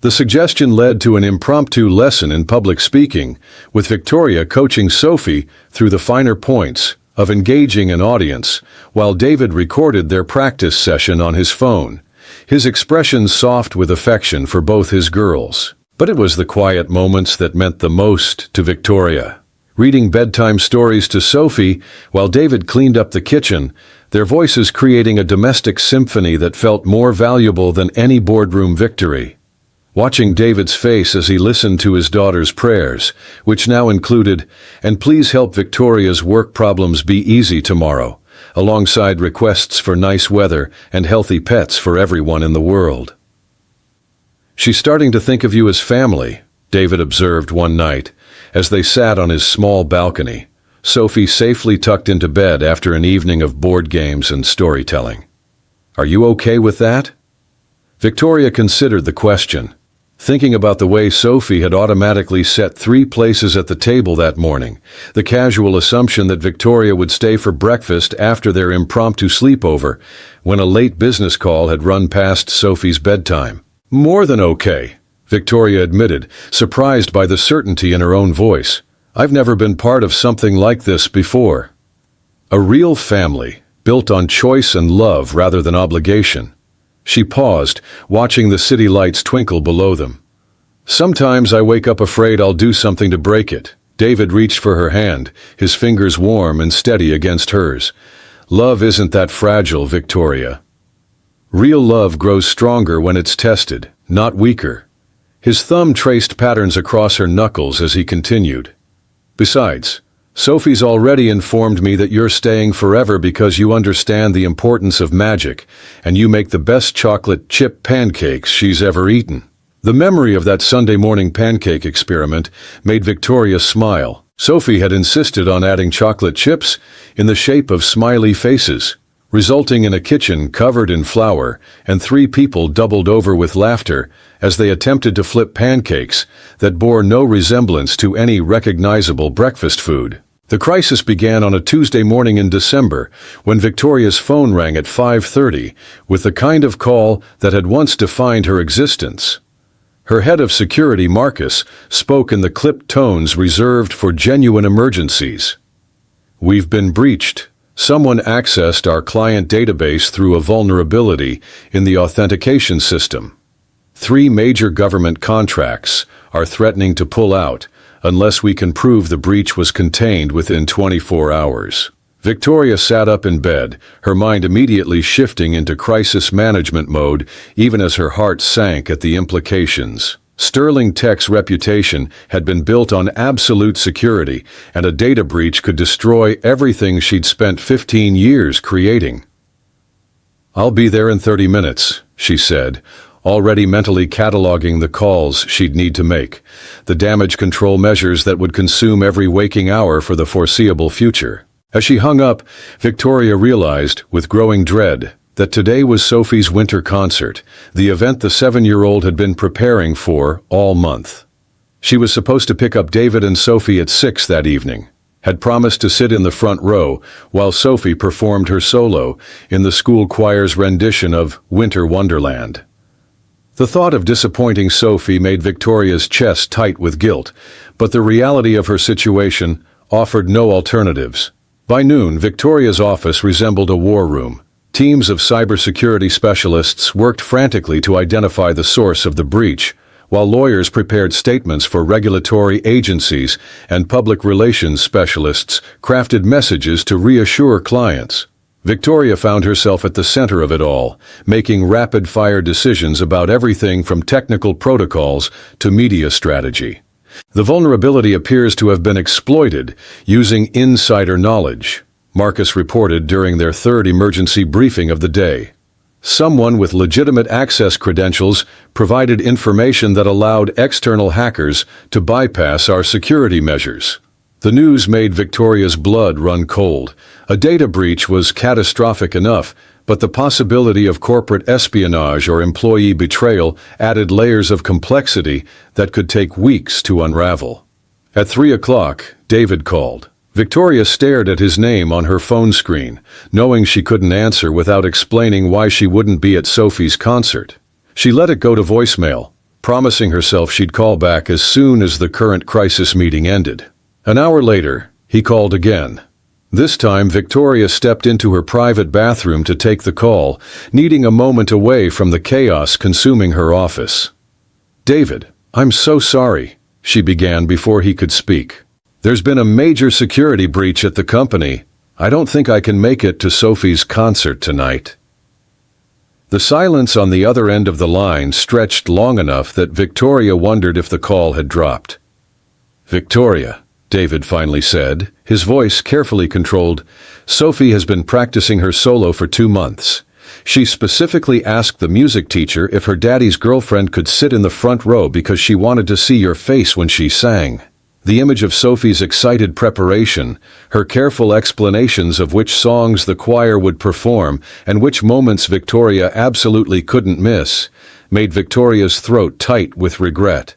The suggestion led to an impromptu lesson in public speaking, with Victoria coaching Sophie through the finer points of engaging an audience, while David recorded their practice session on his phone, his expressions soft with affection for both his girls. But it was the quiet moments that meant the most to Victoria. Reading bedtime stories to Sophie while David cleaned up the kitchen, their voices creating a domestic symphony that felt more valuable than any boardroom victory. Watching David's face as he listened to his daughter's prayers, which now included, "And please help Victoria's work problems be easy tomorrow," alongside requests for nice weather and healthy pets for everyone in the world. "She's starting to think of you as family," David observed one night, as they sat on his small balcony, Sophie safely tucked into bed after an evening of board games and storytelling. "Are you okay with that?" Victoria considered the question. Thinking about the way Sophie had automatically set 3 places at the table that morning, the casual assumption that Victoria would stay for breakfast after their impromptu sleepover, when a late business call had run past Sophie's bedtime. "More than okay," Victoria admitted, surprised by the certainty in her own voice. "I've never been part of something like this before." A real family, built on choice and love rather than obligation. She paused, watching the city lights twinkle below them. "Sometimes I wake up afraid I'll do something to break it." David reached for her hand, his fingers warm and steady against hers. "Love isn't that fragile, Victoria. Real love grows stronger when it's tested, not weaker." His thumb traced patterns across her knuckles as he continued. "Besides, Sophie's already informed me that you're staying forever because you understand the importance of magic, and you make the best chocolate chip pancakes she's ever eaten." The memory of that Sunday morning pancake experiment made Victoria smile. Sophie had insisted on adding chocolate chips in the shape of smiley faces, resulting in a kitchen covered in flour and 3 people doubled over with laughter as they attempted to flip pancakes that bore no resemblance to any recognizable breakfast food. The crisis began on a Tuesday morning in December, when Victoria's phone rang at 5:30 with the kind of call that had once defined her existence. Her head of security, Marcus, spoke in the clipped tones reserved for genuine emergencies. "We've been breached. Someone accessed our client database through a vulnerability in the authentication system. 3 major government contracts are threatening to pull out unless we can prove the breach was contained within 24 hours. Victoria sat up in bed, her mind immediately shifting into crisis management mode, even as her heart sank at the implications. Sterling Tech's reputation had been built on absolute security, and a data breach could destroy everything she'd spent 15 years creating. "I'll be there in 30 minutes, she said, already mentally cataloging the calls she'd need to make, the damage control measures that would consume every waking hour for the foreseeable future. As she hung up, Victoria realized, with growing dread, that today was Sophie's winter concert, the event the 7-year-old had been preparing for all month. She was supposed to pick up David and Sophie at 6 that evening, had promised to sit in the front row while Sophie performed her solo in the school choir's rendition of Winter Wonderland. The thought of disappointing Sophie made Victoria's chest tight with guilt, but the reality of her situation offered no alternatives. By noon, Victoria's office resembled a war room. Teams of cybersecurity specialists worked frantically to identify the source of the breach, while lawyers prepared statements for regulatory agencies and public relations specialists crafted messages to reassure clients. Victoria found herself at the center of it all, making rapid-fire decisions about everything from technical protocols to media strategy. The vulnerability appears to have been exploited using insider knowledge, Marcus reported during their 3rd emergency briefing of the day. Someone with legitimate access credentials provided information that allowed external hackers to bypass our security measures. The news made Victoria's blood run cold. A data breach was catastrophic enough, but the possibility of corporate espionage or employee betrayal added layers of complexity that could take weeks to unravel. At 3 o'clock, David called. Victoria stared at his name on her phone screen, knowing she couldn't answer without explaining why she wouldn't be at Sophie's concert. She let it go to voicemail, promising herself she'd call back as soon as the current crisis meeting ended. An hour later, he called again. This time, Victoria stepped into her private bathroom to take the call, needing a moment away from the chaos consuming her office. "David, I'm so sorry," she began before he could speak. "There's been a major security breach at the company. I don't think I can make it to Sophie's concert tonight." The silence on the other end of the line stretched long enough that Victoria wondered if the call had dropped. "Victoria," David finally said, his voice carefully controlled, "Sophie has been practicing her solo for 2 months. She specifically asked the music teacher if her daddy's girlfriend could sit in the front row because she wanted to see your face when she sang." The image of Sophie's excited preparation, her careful explanations of which songs the choir would perform and which moments Victoria absolutely couldn't miss, made Victoria's throat tight with regret.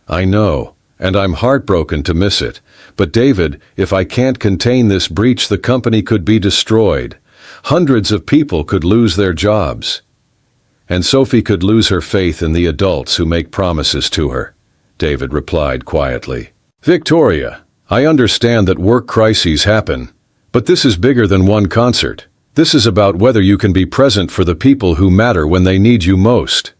I know, and I'm heartbroken to miss it. But David, if I can't contain this breach, the company could be destroyed. Hundreds of people could lose their jobs. And Sophie could lose her faith in the adults who make promises to her, David replied quietly. Victoria, I understand that work crises happen, but this is bigger than one concert. This is about whether you can be present for the people who matter when they need you most.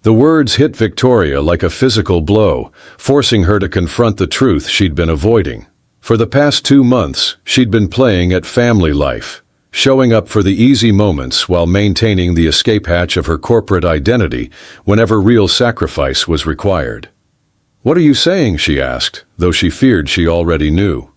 The words hit Victoria like a physical blow, forcing her to confront the truth she'd been avoiding. For the past 2 months, she'd been playing at family life, showing up for the easy moments while maintaining the escape hatch of her corporate identity whenever real sacrifice was required. What are you saying? She asked, though she feared she already knew.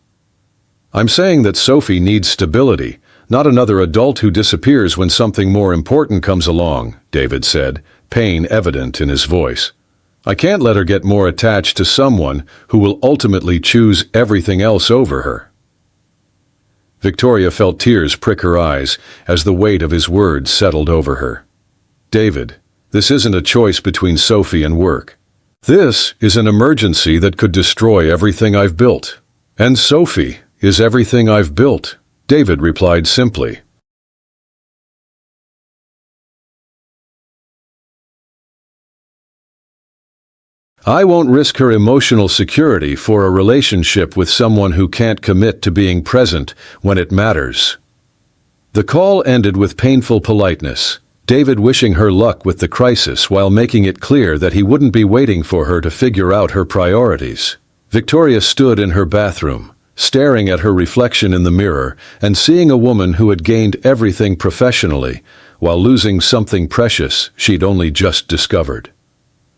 I'm saying that Sophie needs stability, not another adult who disappears when something more important comes along, David said, pain evident in his voice. I can't let her get more attached to someone who will ultimately choose everything else over her. Victoria felt tears prick her eyes as the weight of his words settled over her. David, this isn't a choice between Sophie and work. This is an emergency that could destroy everything I've built. And Sophie is everything I've built, David replied simply. I won't risk her emotional security for a relationship with someone who can't commit to being present when it matters. The call ended with painful politeness, David wishing her luck with the crisis while making it clear that he wouldn't be waiting for her to figure out her priorities. Victoria stood in her bathroom, staring at her reflection in the mirror and seeing a woman who had gained everything professionally while losing something precious she'd only just discovered.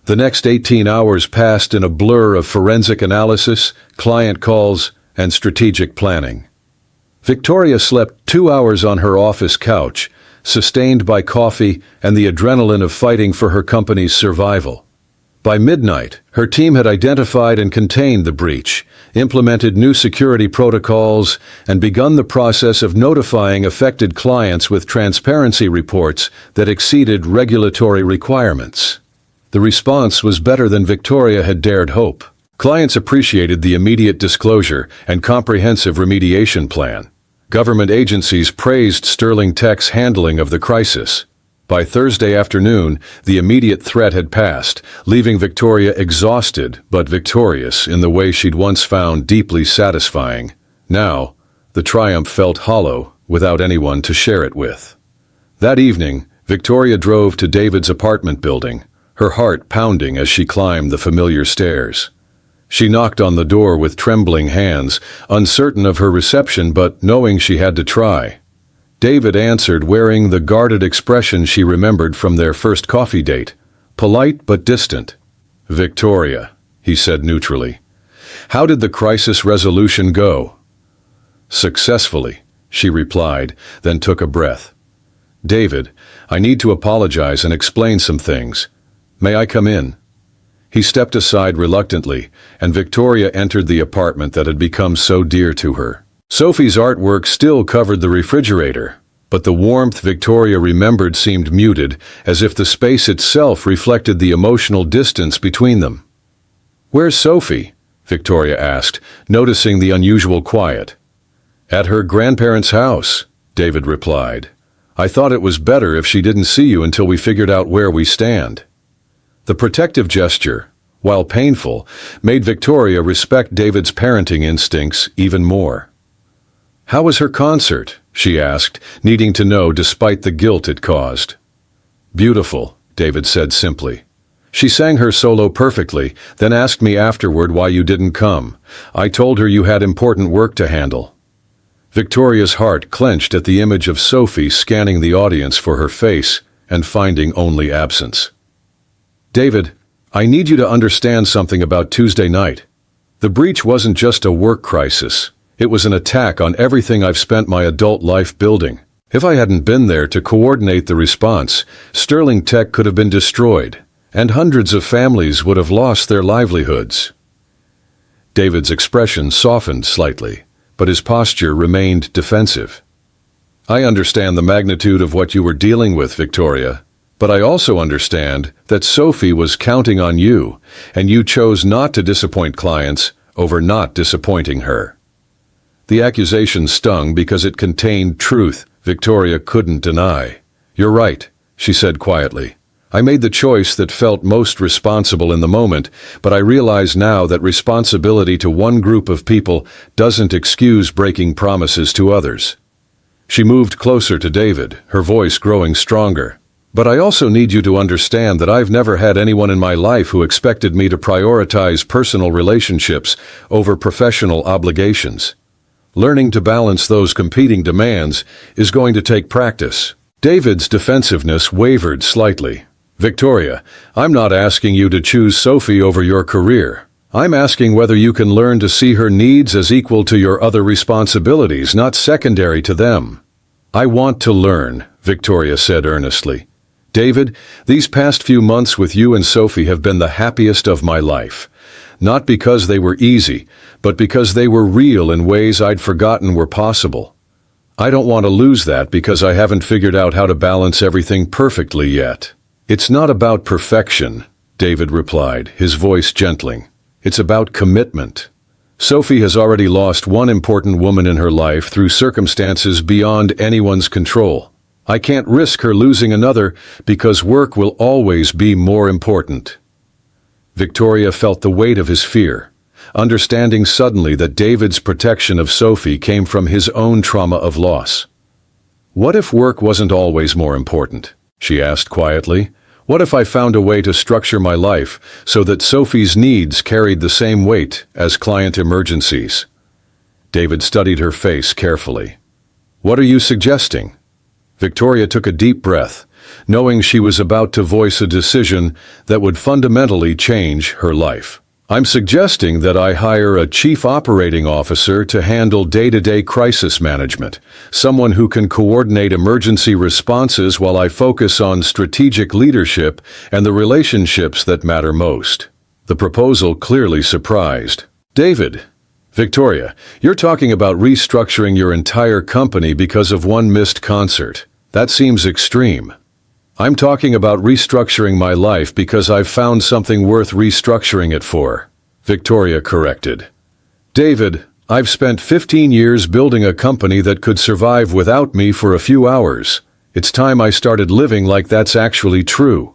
The next 18 hours passed in a blur of forensic analysis, client calls, and strategic planning. Victoria slept 2 hours on her office couch, sustained by coffee and the adrenaline of fighting for her company's survival. By midnight, her team had identified and contained the breach, implemented new security protocols, and begun the process of notifying affected clients with transparency reports that exceeded regulatory requirements. The response was better than Victoria had dared hope. Clients appreciated the immediate disclosure and comprehensive remediation plan. Government agencies praised Sterling Tech's handling of the crisis. By Thursday afternoon, the immediate threat had passed, leaving Victoria exhausted but victorious in the way she'd once found deeply satisfying. Now, the triumph felt hollow without anyone to share it with. That evening, Victoria drove to David's apartment building, her heart pounding as she climbed the familiar stairs. She knocked on the door with trembling hands, uncertain of her reception but knowing she had to try. David answered wearing the guarded expression she remembered from their first coffee date, polite but distant. Victoria, he said neutrally. How did the crisis resolution go? Successfully, she replied, then took a breath. David, I need to apologize and explain some things. May I come in? He stepped aside reluctantly, and Victoria entered the apartment that had become so dear to her. Sophie's artwork still covered the refrigerator, but the warmth Victoria remembered seemed muted, as if the space itself reflected the emotional distance between them. Where's Sophie? Victoria asked, noticing the unusual quiet. At her grandparents' house, David replied. I thought it was better if she didn't see you until we figured out where we stand. The protective gesture, while painful, made Victoria respect David's parenting instincts even more. How was her concert? She asked, needing to know despite the guilt it caused. Beautiful, David said simply. She sang her solo perfectly, then asked me afterward why you didn't come. I told her you had important work to handle. Victoria's heart clenched at the image of Sophie scanning the audience for her face and finding only absence. David, I need you to understand something about Tuesday night. The breach wasn't just a work crisis. It was an attack on everything I've spent my adult life building. If I hadn't been there to coordinate the response, Sterling Tech could have been destroyed, and hundreds of families would have lost their livelihoods. David's expression softened slightly, but his posture remained defensive. I understand the magnitude of what you were dealing with, Victoria. But I also understand that Sophie was counting on you, and you chose not to disappoint clients over not disappointing her." The accusation stung because it contained truth Victoria couldn't deny. "You're right," she said quietly. "I made the choice that felt most responsible in the moment, but I realize now that responsibility to one group of people doesn't excuse breaking promises to others." She moved closer to David, her voice growing stronger. "But I also need you to understand that I've never had anyone in my life who expected me to prioritize personal relationships over professional obligations. Learning to balance those competing demands is going to take practice." David's defensiveness wavered slightly. "Victoria, I'm not asking you to choose Sophie over your career. I'm asking whether you can learn to see her needs as equal to your other responsibilities, not secondary to them." "I want to learn," Victoria said earnestly. "David, these past few months with you and Sophie have been the happiest of my life. Not because they were easy, but because they were real in ways I'd forgotten were possible. I don't want to lose that because I haven't figured out how to balance everything perfectly yet." "It's not about perfection," David replied, his voice gentling. "It's about commitment. Sophie has already lost one important woman in her life through circumstances beyond anyone's control. I can't risk her losing another because work will always be more important." Victoria felt the weight of his fear, understanding suddenly that David's protection of Sophie came from his own trauma of loss. "What if work wasn't always more important?" she asked quietly. "What if I found a way to structure my life so that Sophie's needs carried the same weight as client emergencies?" David studied her face carefully. "What are you suggesting?" Victoria took a deep breath, knowing she was about to voice a decision that would fundamentally change her life. "I'm suggesting that I hire a chief operating officer to handle day-to-day crisis management, someone who can coordinate emergency responses while I focus on strategic leadership and the relationships that matter most." The proposal clearly surprised David. "Victoria, you're talking about restructuring your entire company because of one missed concert. That seems extreme." "I'm talking about restructuring my life because I've found something worth restructuring it for," Victoria corrected. "David, I've spent 15 years building a company that could survive without me for a few hours. It's time I started living like that's actually true."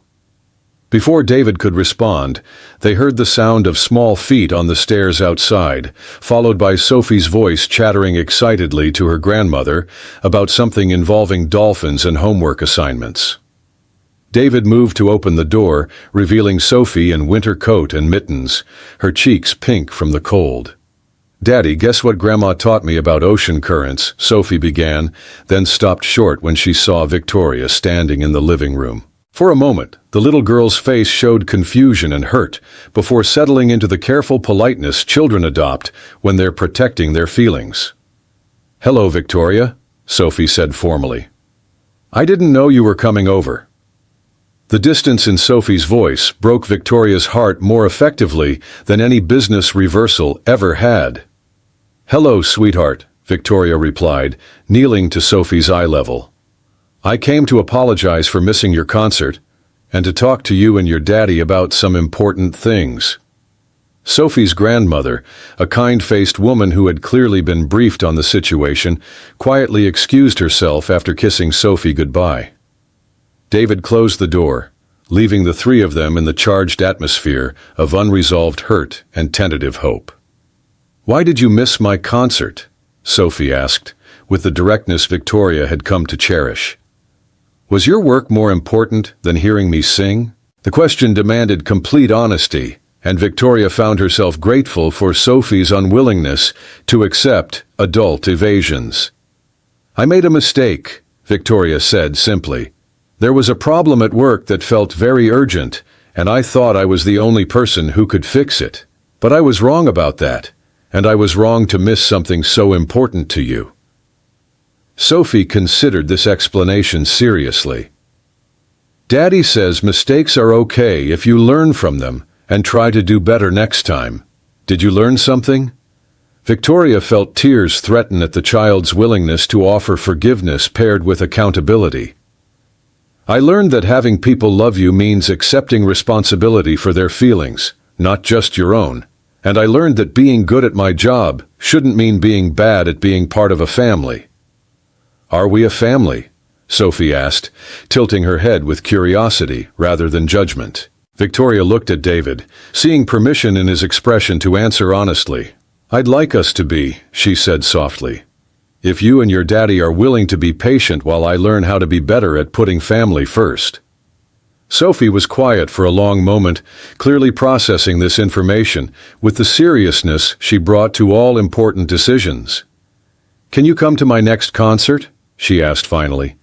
Before David could respond, they heard the sound of small feet on the stairs outside, followed by Sophie's voice chattering excitedly to her grandmother about something involving dolphins and homework assignments. David moved to open the door, revealing Sophie in winter coat and mittens, her cheeks pink from the cold. "Daddy, guess what Grandma taught me about ocean currents?" Sophie began, then stopped short when she saw Victoria standing in the living room. For a moment, the little girl's face showed confusion and hurt, before settling into the careful politeness children adopt when they're protecting their feelings. "Hello, Victoria," Sophie said formally. "I didn't know you were coming over." The distance in Sophie's voice broke Victoria's heart more effectively than any business reversal ever had. "Hello, sweetheart," Victoria replied, kneeling to Sophie's eye level. "I came to apologize for missing your concert, and to talk to you and your daddy about some important things." Sophie's grandmother, a kind-faced woman who had clearly been briefed on the situation, quietly excused herself after kissing Sophie goodbye. David closed the door, leaving the three of them in the charged atmosphere of unresolved hurt and tentative hope. "Why did you miss my concert?" Sophie asked, with the directness Victoria had come to cherish. "Was your work more important than hearing me sing?" The question demanded complete honesty, and Victoria found herself grateful for Sophie's unwillingness to accept adult evasions. "I made a mistake," Victoria said simply. "There was a problem at work that felt very urgent, and I thought I was the only person who could fix it. But I was wrong about that, and I was wrong to miss something so important to you." Sophie considered this explanation seriously. "Daddy says mistakes are okay if you learn from them and try to do better next time. Did you learn something?" Victoria felt tears threaten at the child's willingness to offer forgiveness paired with accountability. I learned that having people love you means accepting responsibility for their feelings, not just your own. And I learned that being good at my job shouldn't mean being bad at being part of a family. Are we a family? Sophie asked, tilting her head with curiosity rather than judgment. Victoria looked at David, seeing permission in his expression to answer honestly. I'd like us to be, she said softly. If you and your daddy are willing to be patient while I learn how to be better at putting family first. Sophie was quiet for a long moment, clearly processing this information with the seriousness she brought to all important decisions. Can you come to my next concert? She asked finally.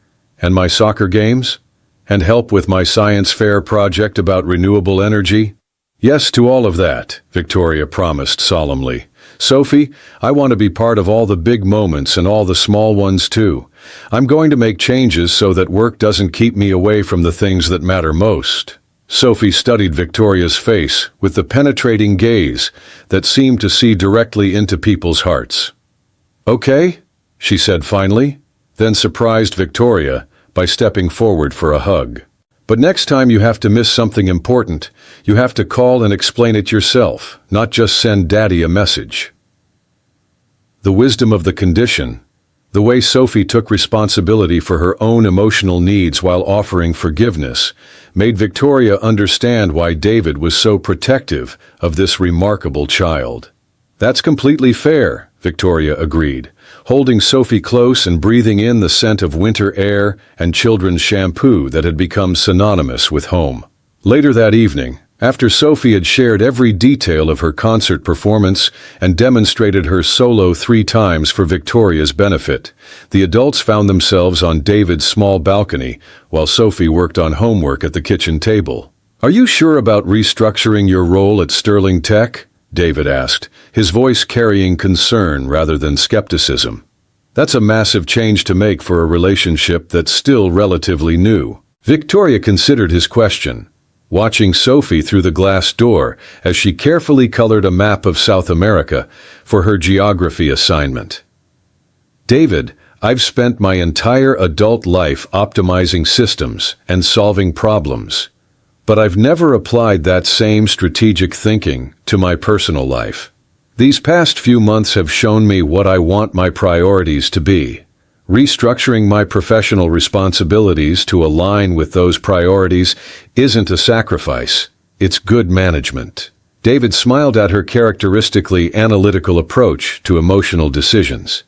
And my soccer games? And help with my science fair project about renewable energy? Yes to all of that, Victoria promised solemnly. Sophie, I want to be part of all the big moments and all the small ones too. I'm going to make changes so that work doesn't keep me away from the things that matter most. Sophie studied Victoria's face with the penetrating gaze that seemed to see directly into people's hearts. Okay, she said finally, then surprised Victoria by stepping forward for a hug. But next time you have to miss something important, you have to call and explain it yourself, not just send Daddy a message. The wisdom of the condition, the way Sophie took responsibility for her own emotional needs while offering forgiveness, made Victoria understand why David was so protective of this remarkable child. That's completely fair, Victoria agreed, holding Sophie close and breathing in the scent of winter air and children's shampoo that had become synonymous with home. Later that evening, after Sophie had shared every detail of her concert performance and demonstrated her solo 3 times for Victoria's benefit, the adults found themselves on David's small balcony while Sophie worked on homework at the kitchen table. Are you sure about restructuring your role at Sterling Tech? David asked, his voice carrying concern rather than skepticism. That's a massive change to make for a relationship that's still relatively new. Victoria considered his question, watching Sophie through the glass door as she carefully colored a map of South America for her geography assignment. David, I've spent my entire adult life optimizing systems and solving problems. But I've never applied that same strategic thinking to my personal life. These past few months have shown me what I want my priorities to be. Restructuring my professional responsibilities to align with those priorities isn't a sacrifice, it's good management. David smiled at her characteristically analytical approach to emotional decisions.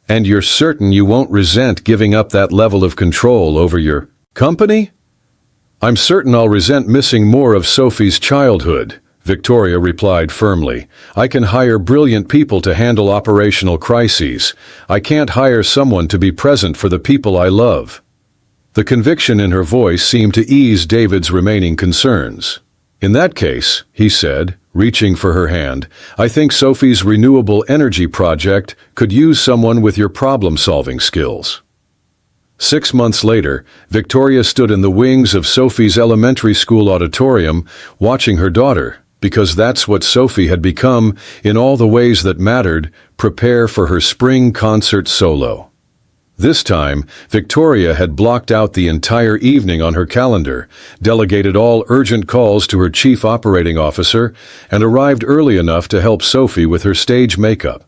And you're certain you won't resent giving up that level of control over your company? I'm certain I'll resent missing more of Sophie's childhood, Victoria replied firmly. I can hire brilliant people to handle operational crises. I can't hire someone to be present for the people I love. The conviction in her voice seemed to ease David's remaining concerns. In that case, he said, reaching for her hand, I think Sophie's renewable energy project could use someone with your problem-solving skills. 6 months later, Victoria stood in the wings of Sophie's elementary school auditorium, watching her daughter, because that's what Sophie had become in all the ways that mattered, prepare for her spring concert solo. This time, Victoria had blocked out the entire evening on her calendar, delegated all urgent calls to her chief operating officer, and arrived early enough to help Sophie with her stage makeup.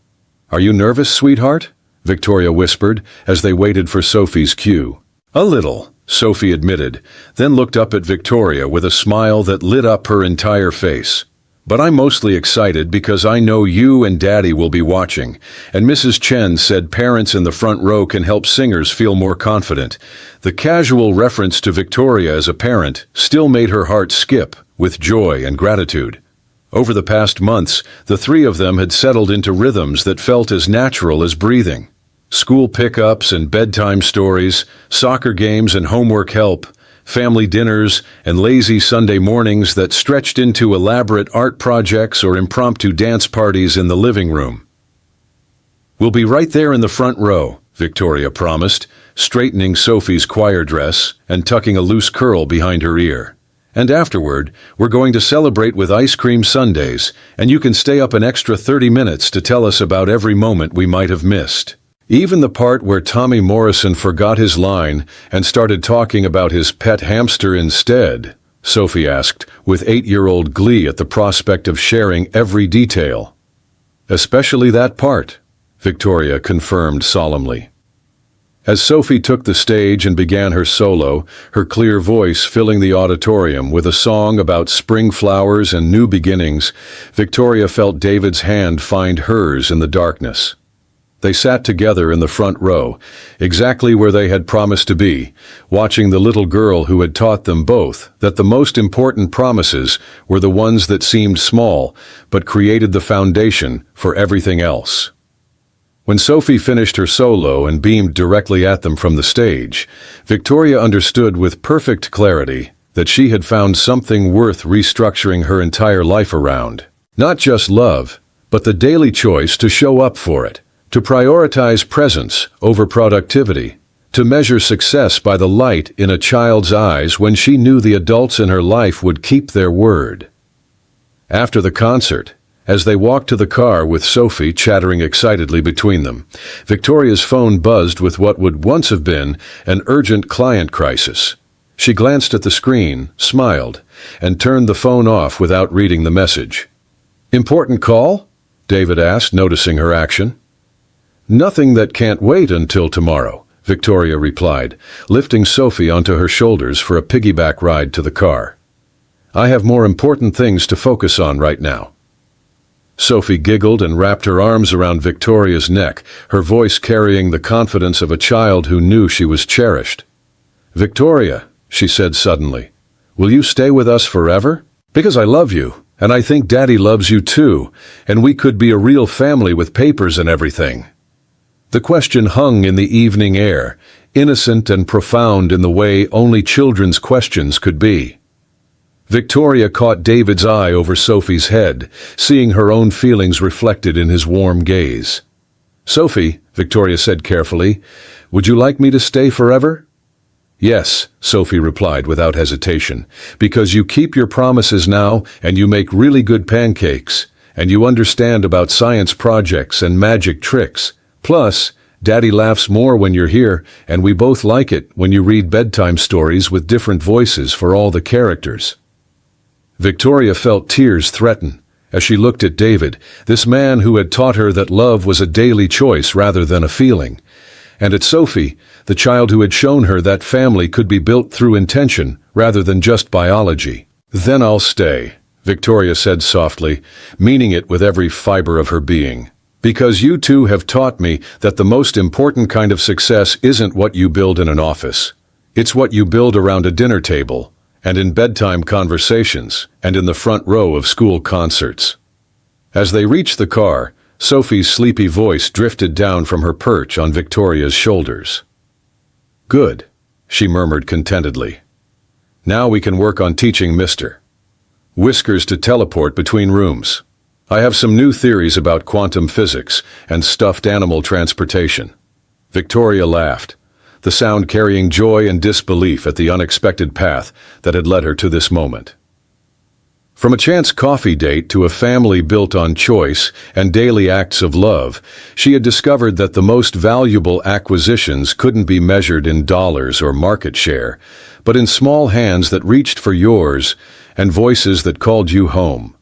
Are you nervous, sweetheart? Victoria whispered as they waited for Sophie's cue. A little, Sophie admitted, then looked up at Victoria with a smile that lit up her entire face. But I'm mostly excited because I know you and Daddy will be watching, and Mrs. Chen said parents in the front row can help singers feel more confident. The casual reference to Victoria as a parent still made her heart skip with joy and gratitude. Over the past months, the 3 of them had settled into rhythms that felt as natural as breathing. School pickups and bedtime stories, soccer games and homework help, family dinners and lazy Sunday mornings that stretched into elaborate art projects or impromptu dance parties in the living room. We'll be right there in the front row, Victoria promised, straightening Sophie's choir dress and tucking a loose curl behind her ear. And afterward, we're going to celebrate with ice cream sundaes, and you can stay up an extra 30 minutes to tell us about every moment we might have missed. Even the part where Tommy Morrison forgot his line and started talking about his pet hamster instead, Sophie asked, with 8-year-old glee at the prospect of sharing every detail. Especially that part, Victoria confirmed solemnly. As Sophie took the stage and began her solo, her clear voice filling the auditorium with a song about spring flowers and new beginnings, Victoria felt David's hand find hers in the darkness. They sat together in the front row, exactly where they had promised to be, watching the little girl who had taught them both that the most important promises were the ones that seemed small, but created the foundation for everything else. When Sophie finished her solo and beamed directly at them from the stage, Victoria understood with perfect clarity that she had found something worth restructuring her entire life around. Not just love, but the daily choice to show up for it. To prioritize presence over productivity, to measure success by the light in a child's eyes when she knew the adults in her life would keep their word. After the concert, as they walked to the car with Sophie chattering excitedly between them, Victoria's phone buzzed with what would once have been an urgent client crisis. She glanced at the screen, smiled, and turned the phone off without reading the message. "Important call?" David asked, noticing her action. "Nothing that can't wait until tomorrow," Victoria replied, lifting Sophie onto her shoulders for a piggyback ride to the car. "I have more important things to focus on right now." Sophie giggled and wrapped her arms around Victoria's neck, her voice carrying the confidence of a child who knew she was cherished. "Victoria," she said suddenly, "will you stay with us forever? Because I love you, and I think Daddy loves you too, and we could be a real family with papers and everything." The question hung in the evening air, innocent and profound in the way only children's questions could be. Victoria caught David's eye over Sophie's head, seeing her own feelings reflected in his warm gaze. "Sophie," Victoria said carefully, "would you like me to stay forever?" "Yes," Sophie replied without hesitation, "because you keep your promises now and you make really good pancakes, and you understand about science projects and magic tricks. Plus, Daddy laughs more when you're here, and we both like it when you read bedtime stories with different voices for all the characters." Victoria felt tears threaten as she looked at David, this man who had taught her that love was a daily choice rather than a feeling, and at Sophie, the child who had shown her that family could be built through intention rather than just biology. "Then I'll stay," Victoria said softly, meaning it with every fiber of her being. "Because you two have taught me that the most important kind of success isn't what you build in an office. It's what you build around a dinner table, and in bedtime conversations, and in the front row of school concerts." As they reached the car, Sophie's sleepy voice drifted down from her perch on Victoria's shoulders. "Good," she murmured contentedly. "Now we can work on teaching Mr. Whiskers to teleport between rooms. I have some new theories about quantum physics and stuffed animal transportation." Victoria laughed, the sound carrying joy and disbelief at the unexpected path that had led her to this moment. From a chance coffee date to a family built on choice and daily acts of love, she had discovered that the most valuable acquisitions couldn't be measured in dollars or market share, but in small hands that reached for yours and voices that called you home.